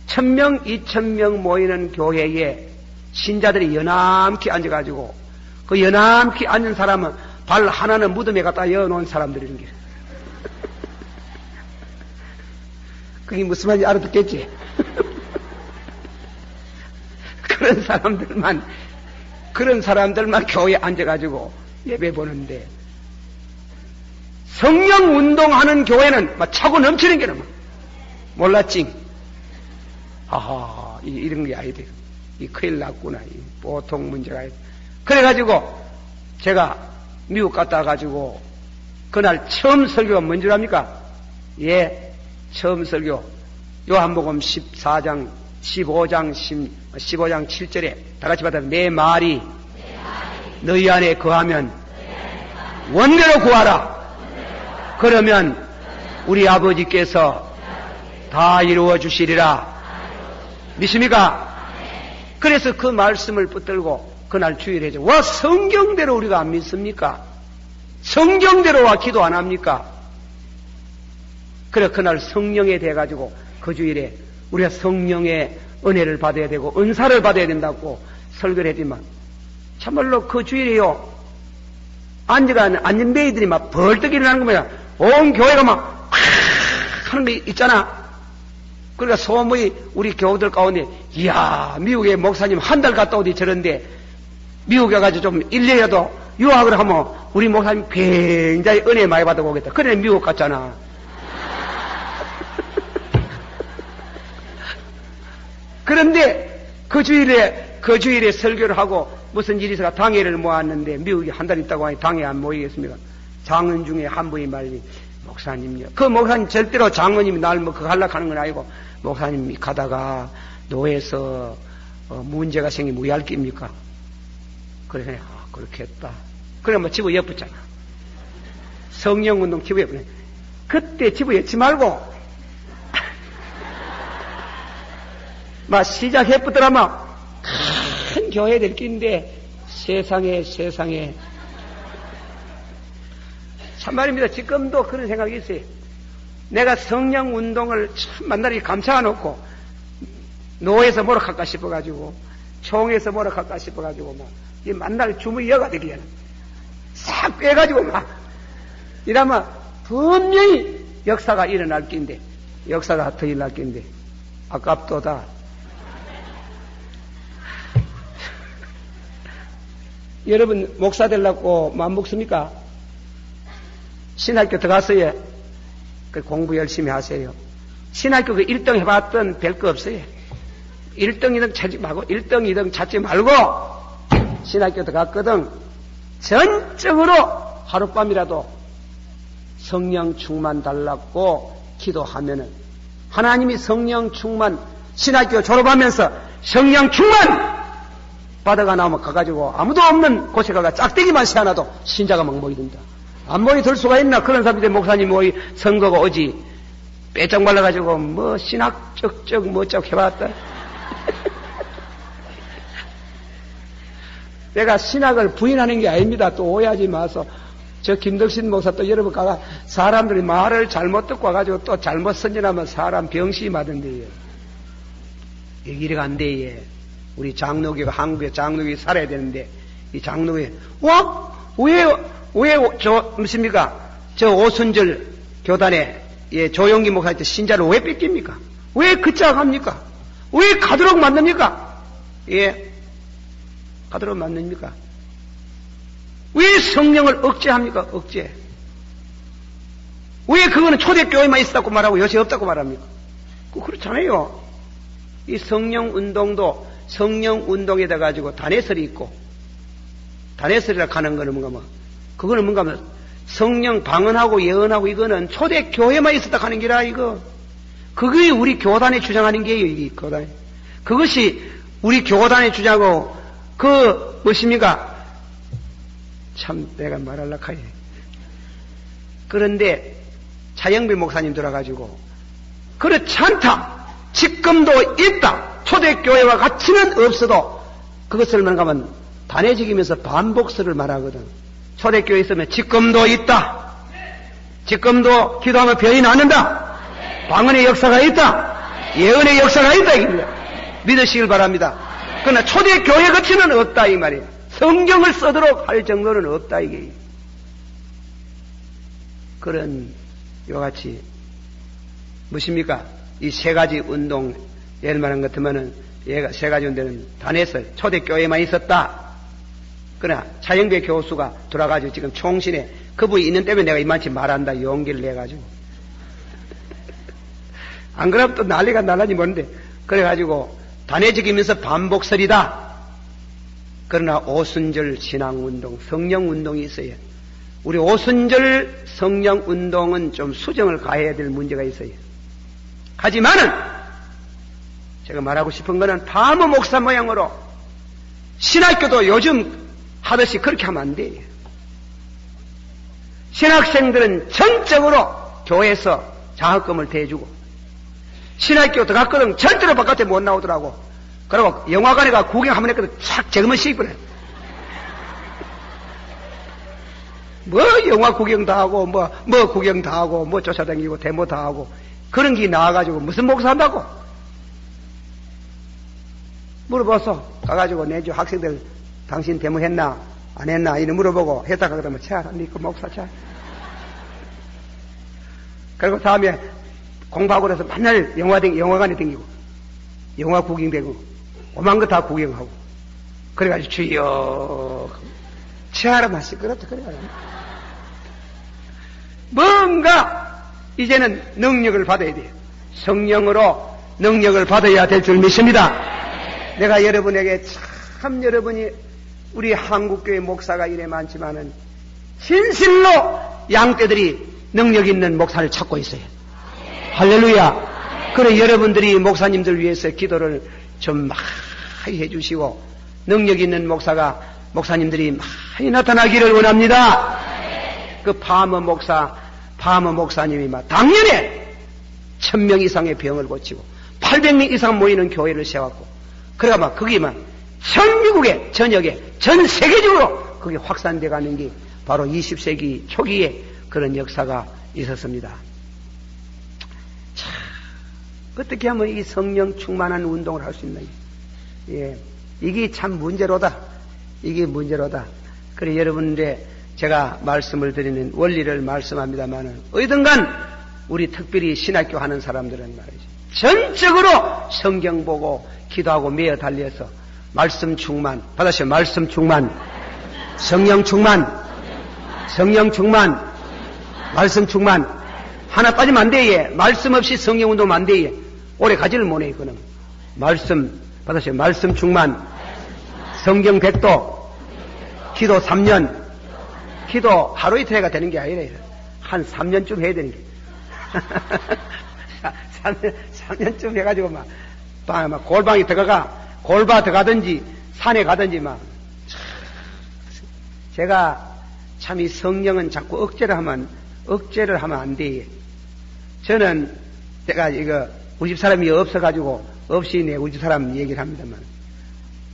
1,000명 2,000명 모이는 교회에 신자들이 연함케 앉아가지고 그 연함케 앉은 사람은 발 하나는 무덤에 갖다 여놓은 사람들인 게 그게 무슨 말인지 알아듣겠지? 그런 사람들만 교회에 앉아가지고 예배 보는데 성령 운동하는 교회는 막 차고 넘치는 게는 몰랐지. 아하, 이런 게 아니대. 이 큰일 났구나. 보통 문제가 아니다. 그래가지고 제가 미국 갔다 와가지고 그날 처음 설교가 뭔 줄 압니까? 예, 처음 설교. 요한복음 14장, 15장 7절에 다 같이 받아. 내 말이 너희 안에 거하면 원대로 구하라. 그러면 우리 아버지께서 다 이루어 주시리라. 믿습니까? 그래서 그 말씀을 붙들고 그날 주일해줘. 와, 성경대로 우리가 안 믿습니까? 성경대로 와 기도 안 합니까? 그래, 그날 성령에 대해가지고 그 주일에 우리가 성령의 은혜를 받아야 되고 은사를 받아야 된다고 설교를 했지만 참말로 그 주일에요. 앉은 매이들이 막 벌떡 일어나는 겁니다. 온 교회가 막 하는 게 있잖아. 그러니까 소문이 우리 교우들 가운데, 이야, 미국에 목사님 한 달 갔다 오디 저런데 미국에 가서 좀 1년이라도 유학을 하면 우리 목사님 굉장히 은혜 많이 받아보겠다. 그래 미국 갔잖아. 그런데 그 주일에 설교를 하고 무슨 일이 있어가 당회를 모았는데 미국에 한 달 있다고 하니 당회 안 모이겠습니까? 장은 중에 한 분이 말이, 목사님요. 그 목사님 절대로 장로님이 날 뭐 그거 하려고 하는 건 아니고, 목사님이 가다가 노에서 문제가 생기면 왜 할 깁니까? 그래서 그렇게 했다. 그래 뭐 집어 엿붙잖아. 성령운동 집어 엿붙네. 그때 집어 엿지 말고 막 시작해붙더라면 큰 교회들 끼인데 세상에 참말입니다. 지금도 그런 생각이 있어요. 내가 성령 운동을 참 만나리 감춰 놓고 노에서 뭐라 할까 싶어가지고 총에서 뭐라 할까 싶어가지고 막 이 만날 주무여가 되기에는 싹 빼가지고 막 이러면 분명히 역사가 일어날 낀데, 역사가 더 일어날 낀데 아깝도다. 여러분 목사 되려고 마음 먹습니까? 신학교 들어갔어요. 그 공부 열심히 하세요. 신학교 그 1등 해봤던 별거 없어요. 1등, 2등 찾지 말고 1등, 2등 찾지 말고 신학교 들어갔거든. 전적으로 하룻밤이라도 성령 충만 달라고 기도하면은 하나님이 성령 충만, 신학교 졸업하면서 성령 충만 받아가 나오면 가가지고 아무도 없는 곳에 가가 짝대기만 세워놔도 신자가 막 모이든다. 안 모이 들 수가 있나? 그런 사람들이 목사님 모이 성도가 오지. 빼짝 말라가지고 뭐 신학 쪽쪽 뭐쪽 해봤다. 내가 신학을 부인하는 게 아닙니다. 또 오해하지 마서. 저 김덕신 목사 또 여러분 가가 사람들이 말을 잘못 듣고 와가지고 또 잘못 선전하면 사람 병시 맞은데요. 이래가 안 돼. 우리 장로교가 한국에 장로교에 살아야 되는데 이 장로교에 왜 무십니까? 저 오순절 교단에 조용기 목사한테 신자를 왜 뺏깁니까? 왜 그짝합니까? 왜 가도록 만듭니까? 가도록 만듭니까? 왜 성령을 억제합니까? 억제. 왜 그거는 초대교회만 있었다고 말하고 요새 없다고 말합니까? 그렇잖아요. 이 성령 운동도 성령 운동에다 가지고 단해설이 있고, 단해설이라 하는 거는 뭔가 뭐, 그거는 뭔가 뭐, 성령 방언하고 예언하고 이거는 초대교회만 있었다 하는 게라, 이거. 그게 우리 교단이 주장하는 게예요, 이게 교단이. 그것이 우리 교단이 주장하고, 무엇입니까? 참, 내가 말하려고 하네. 그런데, 차영배 목사님 들어가지고, 그렇지 않다! 지금도 있다! 초대교회와 같이는 없어도, 그것을 말하면, 단해지기면서 반복설을 말하거든. 초대교회에 있으면 지금도 있다. 지금도 기도하면 병이 낫는다. 방언의 역사가 있다. 예언의 역사가 있다. 이겁니다. 믿으시길 바랍니다. 그러나 초대교회 같이는 없다 이 말이에요. 성경을 쓰도록 할 정도는 없다 이게. 그런 요같이 무엇입니까? 이 세 가지 운동 예를 말한 것 같으면은 얘가 세 가지 운동은 단해설 초대교회만 있었다. 그러나 차영배 교수가 돌아가지고 지금 총신에 그분이 있는 때문에 내가 이만치 말한다 용기를 내가지고. 안 그러면 또 난리가 날라지 모르는데 그래가지고 단회적이면서 반복설이다. 그러나 오순절 신앙운동, 성령운동이 있어요. 우리 오순절 성령운동은 좀 수정을 가해야 될 문제가 있어요. 하지만은 제가 말하고 싶은 거는 파무 목사 모양으로 신학교도 요즘 하듯이 그렇게 하면 안 돼요. 신학생들은 전적으로 교회에서 장학금을 대주고 신학교 들어갔거든 절대로 바깥에 못 나오더라고. 그리고 영화관에 가 구경 한번 했거든 착 저거만 씹어요. 뭐 영화 구경 다 하고 뭐 구경 다 하고 뭐 쫓아다니고 데모 다 하고 그런 게 나와가지고 무슨 목사 한다고 물어봤어. 가가지고 내주 학생들 당신 데모 했나 안 했나 이런 물어보고 했다가 그러면 채하라 니그 목사 채. 그리고 다음에 공부하고 그래서 맨날 영화관에 댕기고 영화 구경되고 오만 거 다 구경하고 그래가지고 주여 채하라만 시끄럽다 그래. 뭔가 이제는 능력을 받아야 돼요. 성령으로 능력을 받아야 될 줄 믿습니다. 내가 여러분에게 참 여러분이 우리 한국교회 목사가 이래 많지만은 진실로 양떼들이 능력 있는 목사를 찾고 있어요. 할렐루야. 그래 여러분들이 목사님들 위해서 기도를 좀 많이 해주시고 능력 있는 목사님들이 많이 나타나기를 원합니다. 그 파머 목사님이 당년에 1000명 이상의 병을 고치고 800명 이상 모이는 교회를 세웠고 그래가 거기만 전 미국에 전역에 전 세계적으로 그게 확산돼 가는 게 바로 20세기 초기에 그런 역사가 있었습니다. 참 어떻게 하면 이 성령 충만한 운동을 할 수 있나? 예, 이게 참 문제로다. 이게 문제로다. 그래 여러분들의 제가 말씀을 드리는 원리를 말씀합니다만은 어디든간 우리 특별히 신학교 하는 사람들은 말이죠. 전적으로 성경 보고 기도하고 매어 달려서 말씀 충만 받으시오. 말씀 충만, 성령 충만, 성령 충만, 말씀 충만. 하나 빠지면 안 돼. 예. 말씀 없이 성령 운동하면 안 돼. 예. 오래 가지를 못해. 그는 말씀 받으시오. 말씀 충만, 성경 100도, 기도 3년. 기도 하루 이틀해가 되는 게 아니라 한 3년쯤 해야 되는 게 3년쯤 해가지고 막 골방에 들어가든지 산에 가든지 제가 참 이 성령은 자꾸 억제를 하면 안 돼. 저는 내가 우리 집 사람이 없어가지고 없이 내 우리 집 사람 얘기를 합니다만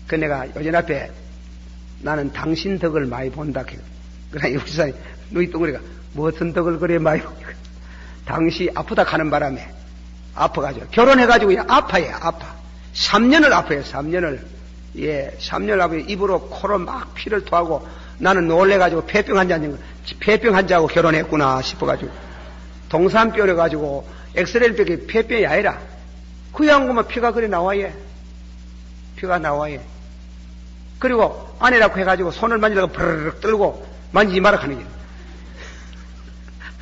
그 내가 요즘 앞에 나는 당신 덕을 많이 본다. 그러나 우리 사람이 누이 덩어리가 무슨 덕을 그래 많이 보니까 당시 아프다 가는 바람에 아파가지고 결혼해가지고 아파요. 3년을 아파요. 3년을. 예, 3년을 아파요. 입으로 코로 막 피를 토하고 나는 놀래가지고 폐병 환자하고 결혼했구나 싶어가지고 동산뼈래가지고 엑스레이를 빼기 폐병이 아니라 그 양고만 피가 그래 나와요. 피가 나와요. 그리고 아내라고 해가지고 손을 만지다가 버르륵 떨고 만지지 마라 하는 게.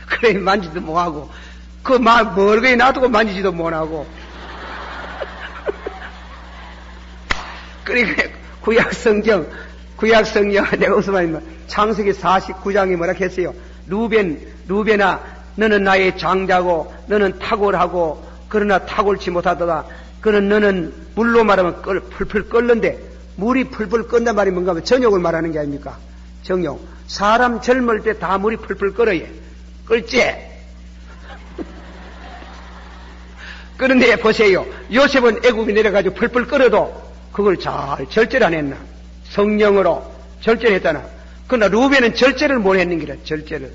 그래 만지도 못하고 멀거이 놔두고 만지지도 못하고 그러니까 구약성경 내가 웃으면 창세기 49장이 뭐라 했어요. 루벤아 너는 나의 장자고 너는 탁월하고 그러나 탁월치 못하다가 너는 물로 말하면 풀풀 끓는데 물이 풀풀 끓는단 말이 뭔가 하면 정욕을 말하는 게 아닙니까? 정욕. 사람 젊을 때 다 물이 풀풀 끓어요. 끓지? 그런데 보세요. 요셉은 애굽에 내려가지고 풀풀 끓어도 그걸 잘 절제를 안 했나? 성령으로 절제를 했잖아. 그러나 루벤은 절제를 못 했는 기라, 절제를.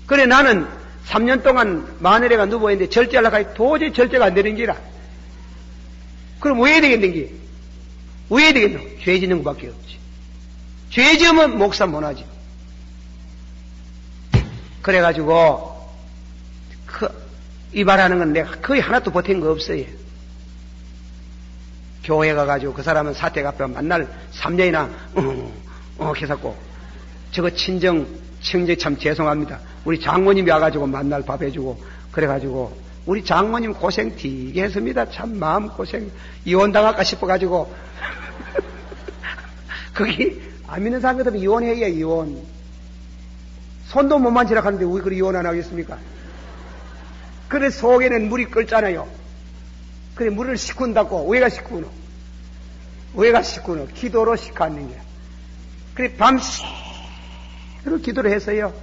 그래 나는 3년 동안 마늘에가 누워있는데 절제하려고 하니 도저히 절제가 안 되는 기라. 그럼 왜 해야 되겠는 게? 왜 해야 되겠노? 죄 짓는 것밖에 없지. 죄 지으면 목사 못하지. 그래가지고 이 말하는 건 내가 거의 하나도 보탠 거 없어요. 교회 가가지고 그 사람은 사택 앞에 만날 3년이나 계셨고 저거 친정 청재 참 죄송합니다. 우리 장모님이 와가지고 만날 밥 해주고 그래가지고 우리 장모님 고생 되게 했습니다. 참 마음고생 이혼당할까 싶어가지고 거기 안 믿는 사람들은 이혼해야 이혼. 손도 못 만지라 하는데 왜 그리 이혼 안 하겠습니까? 그래 속에는 물이 끓잖아요. 그래 물을 식힌다고 왜가 식구노? 왜가 식구노? 기도로 식하는 거야. 그래 밤새도록 기도를 했어요.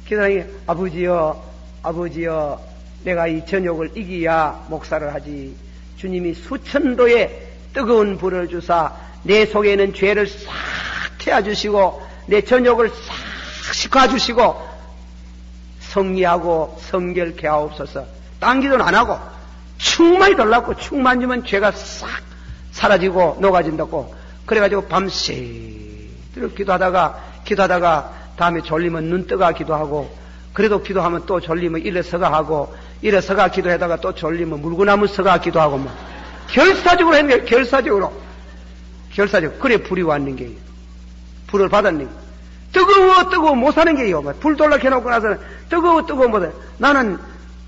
기도하니 아버지여 내가 이 전욕을 이기야 목사를 하지. 주님이 수천도의 뜨거운 불을 주사 내 속에 있는 죄를 싹 태워주시고 내 전욕을 싹 식혀주시고 성리하고 성결케 하옵소서. 딴 기도는 안 하고 충만히 달라고 충만 주면 죄가 싹 사라지고 녹아진다고. 그래가지고 밤새도록 기도하다가 다음에 졸리면 눈 뜨가 기도하고 그래도 기도하면 또 졸리면 일어서가 하고 일어서가 기도하다가 또 졸리면 물구나무 서가 기도하고 뭐 결사적으로 했는 게 결사적으로 그래 불이 왔는 게요. 불을 받았는 게 뜨거워 못 사는 게요. 불 돌락해놓고 나서는 뜨거워 못해. 나는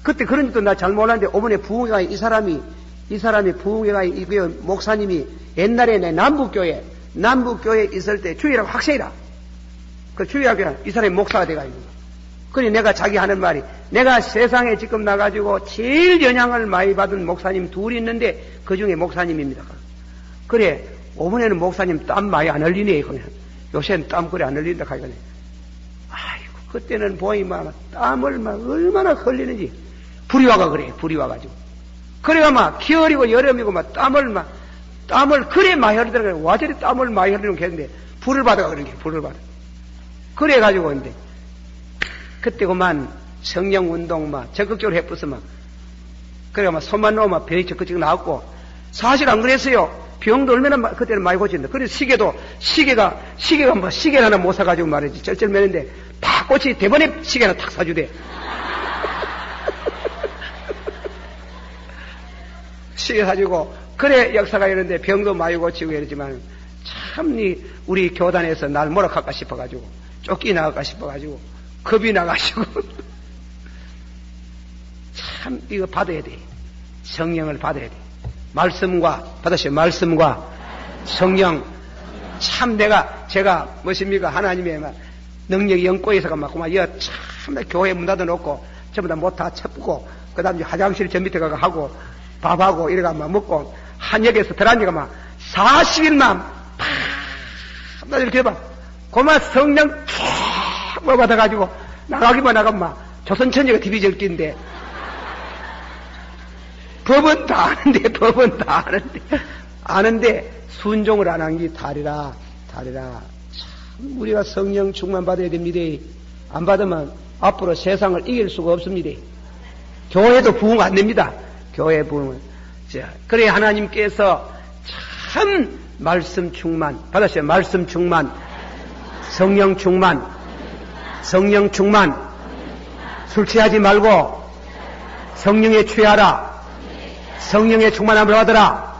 그때 그런 짓도 나 잘 몰랐는데 오번에 부흥회가 이 사람이 부흥회가 이 목사님이 옛날에 내 남북교회 있을 때 주일하고 학생이라 그 주일학교 이 사람이 목사가 돼가지고 그래 내가 자기 하는 말이 내가 세상에 지금 나가지고 제일 영향을 많이 받은 목사님 둘이 있는데 그 중에 목사님입니다. 그래 오번에는 목사님 땀 많이 안 흘리네. 그냥 요새는 땀 그래 안 흘린다 하거든. 아이고 그때는 보이 막 땀을 막 얼마나 흘리는지 불이 와가지고 그래가 막 겨울이고 여름이고 막 땀을 그래 많이 흘리더라고요. 와저리 땀을 많이 흘리는 게 있는데 불을 받아가 그런 게 불을 받아. 그래가지고 근데 그때 그만 성령운동 막 적극적으로 해뿌서 막 그래가 막 손만 놓으면 병이 적극적으로 나왔고 사실 안 그랬어요. 병도 얼마나 그때는 많이 고친다. 그래서 시계가 뭐 시계를 하나 못 사가지고 말이지 쩔쩔매는데 다 꽂히 대번에 시계 하나 탁 사주대. 시계 사주고 그래 역사가 이런데 병도 많이 고치고 이러지만 참 우리 교단에서 날 몰아갈까 싶어가지고 쫓겨나갈까 싶어가지고 겁이 나가지고 참 이거 받아야 돼. 성령을 받아야 돼. 말씀과 성령 참 제가 무엇입니까 하나님의 막 능력이 영꼬에서가 막 그만 이거 참 교회 문 닫아놓고 전부 다 못 다 첩고 그 다음에 화장실 저 밑에 가서 하고 밥하고 이래가 막 먹고 한역에서 들어앉아가 막 40일만 팍 이렇게 해봐 그만 성령 쫙 받아가지고 나가기만 막 조선천지가 디비질 끼인데 법은 다 아는데 순종을 안 한 게 다리라. 참 우리가 성령 충만 받아야 됩니다. 안 받으면 앞으로 세상을 이길 수가 없습니다. 교회도 부흥 안 됩니다. 교회 부흥은. 자, 그래 하나님께서 참 말씀 충만 받았어요. 말씀 충만, 성령 충만. 술 취하지 말고 성령에 취하라. 성령의 충만함을 받으라.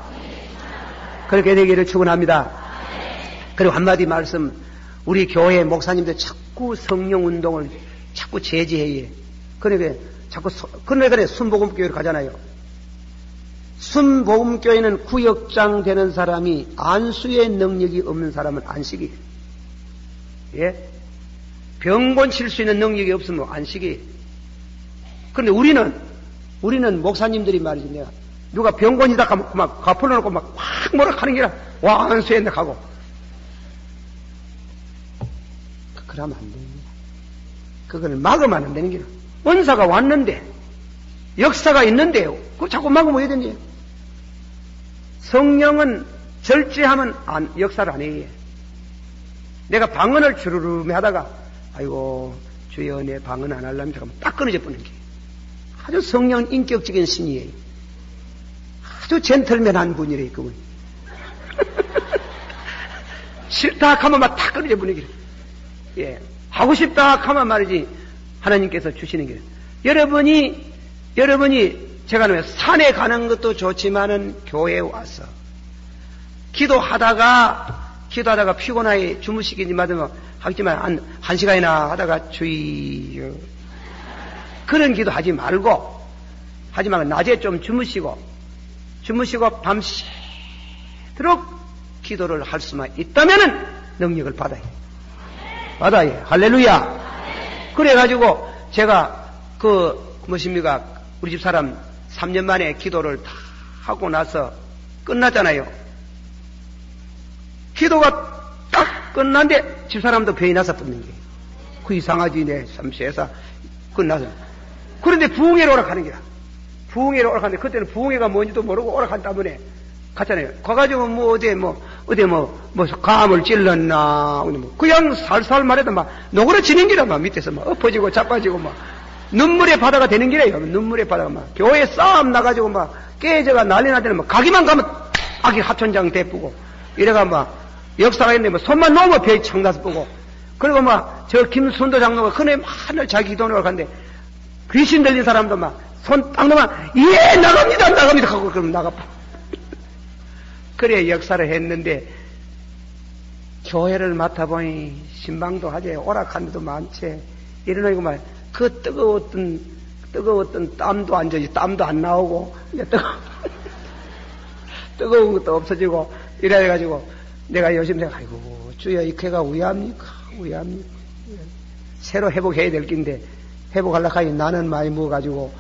그렇게 되기를 축원합니다. 그리고 한마디 말씀, 우리 교회 목사님들 자꾸 성령 운동을 자꾸 제지해요. 그러니까 그래 순복음교회로 가잖아요. 순복음교회는 구역장 되는 사람이 안수의 능력이 없는 사람은 안식이에요. 예? 병 고칠 수 있는 능력이 없으면 안식이에요. 그런데 우리는 목사님들이 말이지 내가 누가 병곤이다 하면 막 가풀어놓고 막 확 뭐라 하는 게라 와 안수했네 하고 그러면 안 됩니다. 그거는 막으면 안 되는 게라. 은사가 왔는데 역사가 있는데요. 그거 자꾸 막으면 왜 되니? 성령은 절제하면 역사를 안 해요. 내가 방언을 주르르 하다가 아이고 주여 내 방언 안 하려면 잠깐만 딱 끊어져 버리는 게 아주 성령 인격적인 신이에요. 아주 젠틀맨한 분이래요, 그분. 싫다 하면 막 탁 끊어져 버리는 게. 예. 하고 싶다 하면 말이지, 하나님께서 주시는 게. 여러분이 제가 산에 가는 것도 좋지만은 교회에 와서 기도하다가 피곤하게 주무시기니 맞으면 하지만 한 시간이나 하다가 주여. 그런 기도 하지 말고, 하지만 낮에 좀 주무시고 밤새도록 기도를 할 수만 있다면은 능력을 받아야 해. 할렐루야. 그래가지고 제가 우리 집 사람 3년 만에 기도를 다 하고 나서 끝났잖아요. 기도가 딱 끝났는데 집사람도 병이 나서 뻗는 게. 그 이상하지, 내 삼세사 끝나서. 그런데 부흥회로 오락하는 거야. 부흥회로 오락하는데 그때는 부흥회가 뭔지도 모르고 오락한 때문에 갔잖아요. 가가지고 어디 감을 찔렀나, 그냥 살살 말해도 막 노그러지는 기라, 막 밑에서 막 엎어지고 자빠지고 막 눈물의 바다가 되는 기래요. 눈물의 바다가 막 교회 싸움 나가지고 막 깨져가 난리 나더니 막 가기만 가면 아기 하천장 대쁘고 이래가 막 역사가 있는데 뭐 손만 놓으면 벽이 창나서 보고 그리고 막 저 김순도 장로가 그네 하늘 자기 기도를 가는데 귀신 들린 사람도 막 손 딱 놓으면 예 나갑니다 하고 그럼 나가봐. 그래 역사를 했는데 교회를 맡아보니 신방도 하지 오락한 데도 많지. 이러니까 막 그 뜨거웠던 땀도 안 져지 땀도 안 나오고 이제 뜨거운 것도 없어지고 이래가지고 내가 요즘 아이고 주여 이 교회가 위합니까? 새로 회복해야 될 긴데 회복하려고 하니 나는 많이 먹어가지고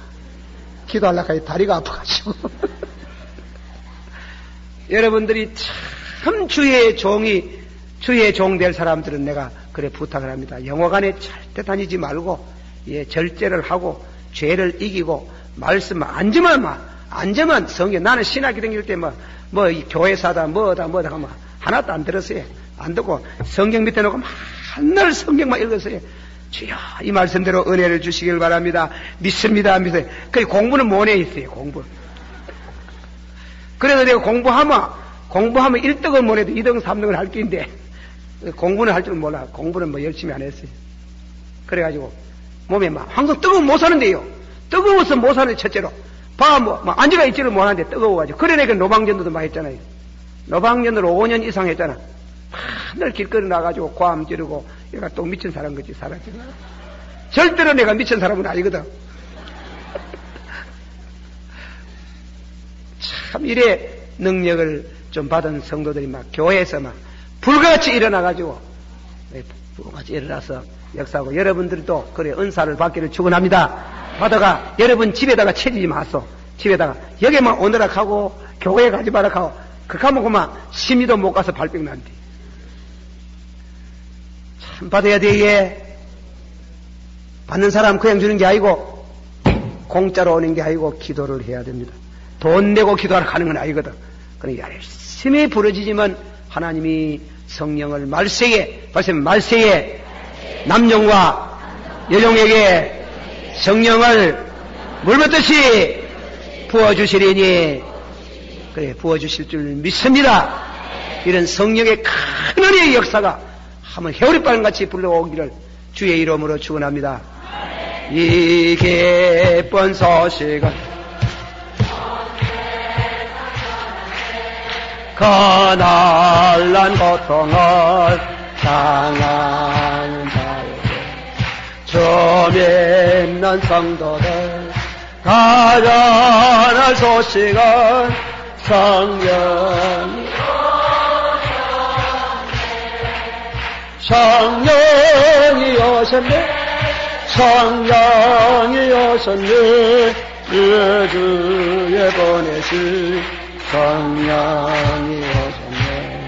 기도하려고 하니 다리가 아파가지고 여러분들이 참 주의 종 될 사람들은 내가 그래 부탁을 합니다. 영화관에 절대 다니지 말고 절제를 하고 죄를 이기고 말씀 앉으면 성경 나는 신학기 다닐 때 이 교회사다 뭐다 하면 하나도 안 들었어요. 안 듣고 성경 밑에 놓고 맨날 성경만 읽었어요. 주여 이 말씀대로 은혜를 주시길 바랍니다. 믿습니다. 그 공부는 못해 있어요. 공부. 그래서 내가 공부하면 1등은 못해도 2등 3등을 할 게인데 공부는 할 줄 몰라. 공부는 열심히 안 했어요. 그래가지고 몸에 항상 뜨거우면 못 사는데요. 뜨거워서 못 사는데 첫째로 앉아가 있지를 못하는데 뜨거워가지고 그러니까 노방전도도 많이 했잖아요. 노방전도를 5년 이상 했잖아. 맨날 길거리 나가지고 고함 지르고 얘가 또 미친 사람 같이 살았지. 절대로 내가 미친 사람은 아니거든. 참 이래 능력을 좀 받은 성도들이 교회에서 불같이 일어나가지고 불같이 일어나서 역사하고 여러분들도 그래 은사를 받기를 축원합니다. 받아가 여러분 집에다가 채지지 마소. 집에다가 여기만 오느라 하고 교회에 가지 마라 하고 그가면 그만 심의도 못 가서 발병 난대. 참 받아야 돼. 예. 받는 사람 그냥 주는 게 아니고 공짜로 오는 게 아니고 기도를 해야 됩니다. 돈 내고 기도하러 가는 건 아니거든. 그러니까 열심히 부러지지만 하나님이 성령을 말세에 남종과 여종에게 성령을 물붓듯이 부어주시리니 그래 부어주실 줄 믿습니다. 이런 성령의 큰 은혜의 역사가 한번 해오리바람같이 불러오기를 주의 이름으로 축원합니다. 이 기쁜 소식은 거날란 고통을 당하는 자에게 주 믿는 성도들 가져갈 소식은 성령이 오셨네 그 주에 보내신 성령이 오셨네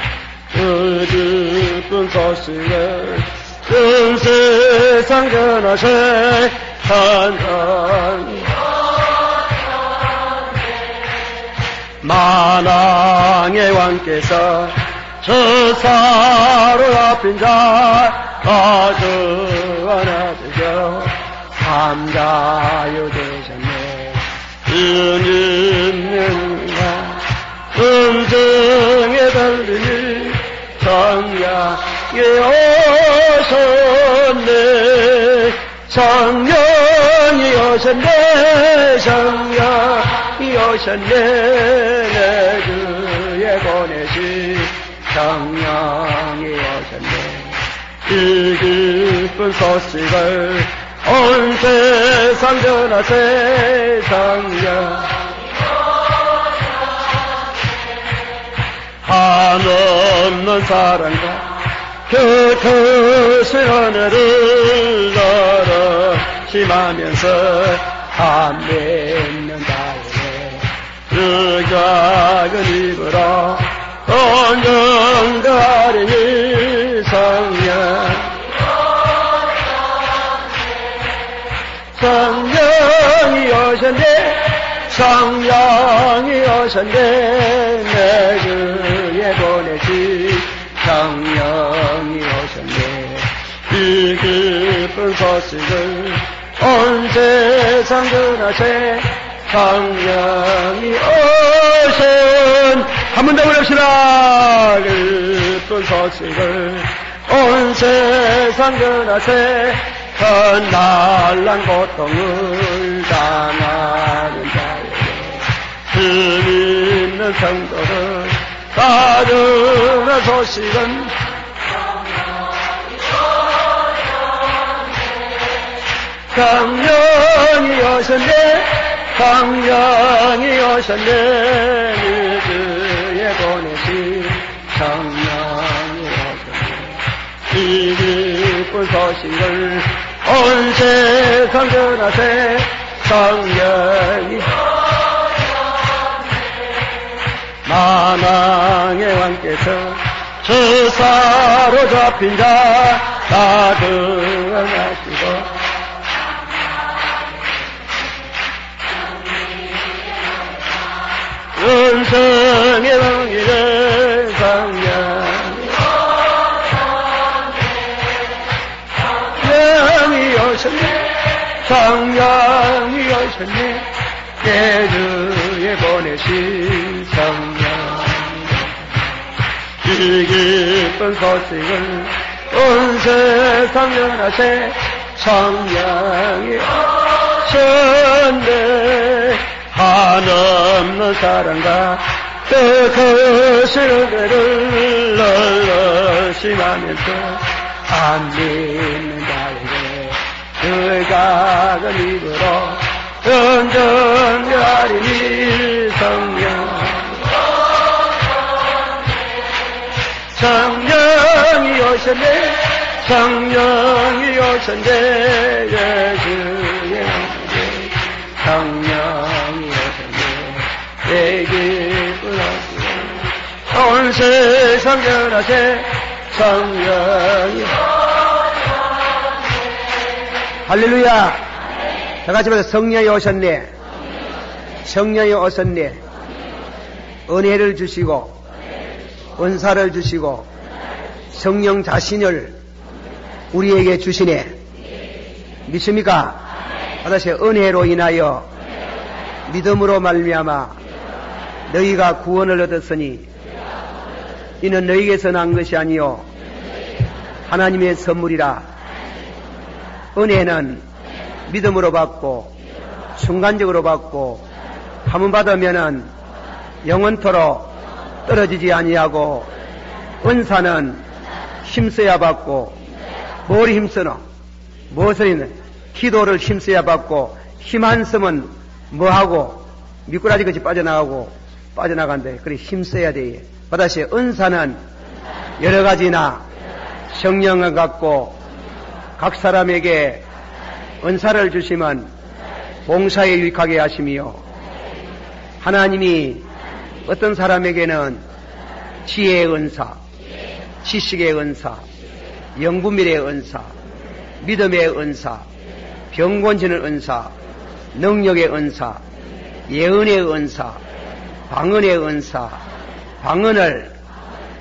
그 기쁜 소식을 온 세상 전하신 선언 만왕의 왕께서 저사로 앞인 자 거주하나되겨 삼자유 되셨네 은인명과 음성에 달리니 성령이 오셨네 성령이 오셨네 내 주에 보내신 성령이 오셨네 이 기쁜 소식을 온 세상 전하 세상에 한없는 사랑과 그 크신 은혜를 너로 심하면서 안 믿는 자에게 그 작은 입으로 온전가리니 성령이 오셨네 성령이 오셨네 내 그에 보내시 성령이 오셨네 이 기쁜 소식을 온 세상 전하세 성령이 오신 한 번 더 부릅시다. 기쁜 소식을 온 세상 전하세 그 날란 고통을 당하는 자에게 힘 있는 성도를 가르는 소식은 성령이 오셨네 성령이 오셨네 그의 보내신 성령이 오셨네 이 기쁜 소식을 온 세상 전하세 성령이 만왕의 왕께서 저 사로잡힌 자 다 구원하시고 은성의 왕이래 성령이 오셨네 성령이 오셨네 예주에 보내신 성령 이 기쁜 소식을 온 세상 전하세 성령이 오셨네 한없는 사랑과 그 크신 은혜를 널리 심하면서 안 믿는 자에게 그 작은 입으로 온전하리니 성령이 오셨네 성령이 오셨네 예수의 성령이 오셨네 내 기쁜 온 세상 전하세 성령이 할렐루야. 다 같이 말해서 성령이 오셨네 성령이 오셨네 은혜를 주시고 은사를 주시고 성령 자신을 우리에게 주시네 믿습니까? 다시 은혜로 인하여 믿음으로 말미암아 너희가 구원을 얻었으니 이는 너희에게서 난 것이 아니요 하나님의 선물이라 은혜는 믿음으로 받고 순간적으로 받고 한 번 받으면은 영원토록 떨어지지 아니하고 은사는 힘써야 받고 뭘 힘쓰노? 무엇을 힘쓰노? 기도를 힘써야 받고 힘 안 쓰면 뭐하고 미꾸라지같이 빠져나간대. 그래 힘써야 돼. 다시 은사는 여러 가지나 성령을 갖고 각 사람에게 은사를 주시면 봉사에 유익하게 하시며 하나님이 어떤 사람에게는 지혜의 은사, 지식의 은사, 영분별의 은사, 믿음의 은사, 병 고치는 은사, 능력의 은사, 예언의 은사, 방언의 은사, 방언을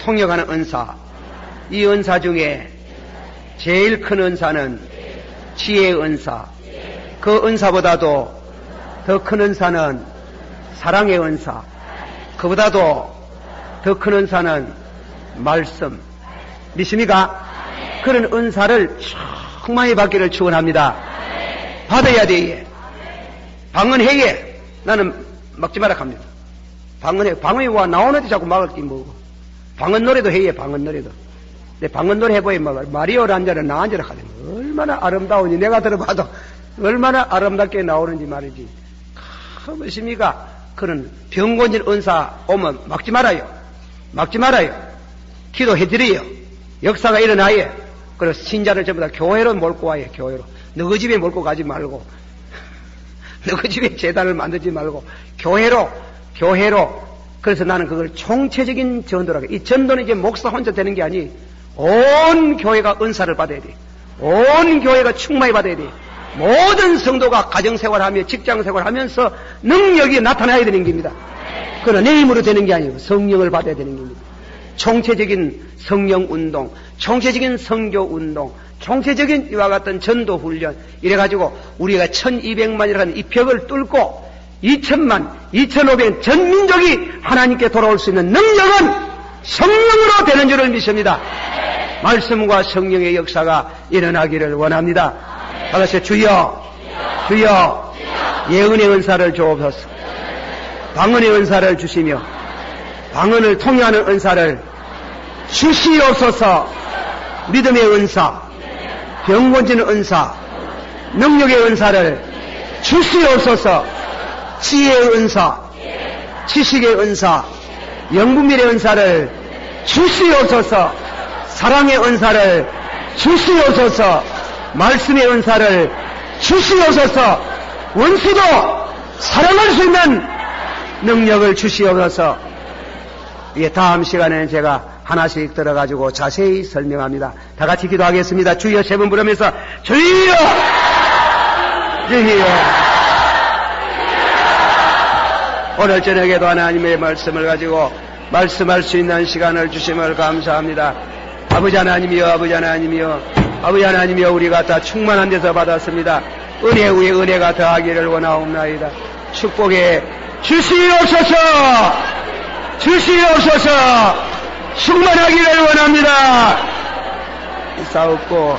통역하는 은사, 이 은사 중에 제일 큰 은사는 지혜의 은사, 그 은사보다도 더 큰 은사는 사랑의 은사, 그보다도 더 큰 은사는 말씀. 믿습니까? 그런 은사를 충만히 받기를 축원합니다. 받아야 돼. 방언해예. 나는 막지 마라 합니다. 방언해. 방언이 와 나오는데 자꾸 막을 게 뭐고. 방언 노래도 해예. 방언 노래도. 내 방언노래 해보면 마리오라 앉아라 나 앉아라 하면 얼마나 아름다우니 내가 들어봐도 얼마나 아름답게 나오는지 말이지. 무엇입니까? 그런 병곤질 은사 오면 막지 말아요. 막지 말아요. 기도해드려요. 역사가 일어나요. 그래서 신자를 전부 다 교회로 몰고 와요. 교회로. 너희 집에 몰고 가지 말고 너희 집에 재단을 만들지 말고 교회로. 그래서 나는 그걸 총체적인 전도라고. 이 전도는 이제 목사 혼자 되는 게 아니 온 교회가 은사를 받아야 돼. 온 교회가 충만히 받아야 돼. 모든 성도가 가정생활하며 직장생활하면서 능력이 나타나야 되는 겁니다. 그러나 내 힘으로 되는 게 아니고 성령을 받아야 되는 겁니다. 총체적인 성령운동, 총체적인 선교운동, 총체적인 이와 같은 전도훈련 이래가지고 우리가 1200만이라는 이 벽을 뚫고 2000만, 2500만 전 민족이 하나님께 돌아올 수 있는 능력은 성령으로 되는 줄을 믿습니다. 말씀과 성령의 역사가 일어나기를 원합니다. 다같이 주여 예언의 은사를 주옵소서. 방언의 은사를 주시며 방언을 통해하는 은사를 주시옵소서. 믿음의 은사, 병곤지는 은사, 능력의 은사를 주시옵소서. 지혜의 은사, 지식의 은사, 영분별의 은사를 주시옵소서. 사랑의 은사를 주시옵소서. 말씀의 은사를 주시옵소서. 원수도 사랑할 수 있는 능력을 주시옵소서. 예, 다음 시간에는 제가 하나씩 들어가지고 자세히 설명합니다. 다 같이 기도하겠습니다. 주여 세 번 부르면서 주여 오늘 저녁에도 하나님의 말씀을 가지고 말씀할 수 있는 시간을 주심을 감사합니다. 아버지 하나님이여, 아버지 하나님이여, 아버지 하나님이여, 우리가 다 충만한 데서 받았습니다. 은혜 위에 은혜가 더하기를 원하옵나이다. 축복에 주시옵소서. 충만하기를 원합니다. 싸웠고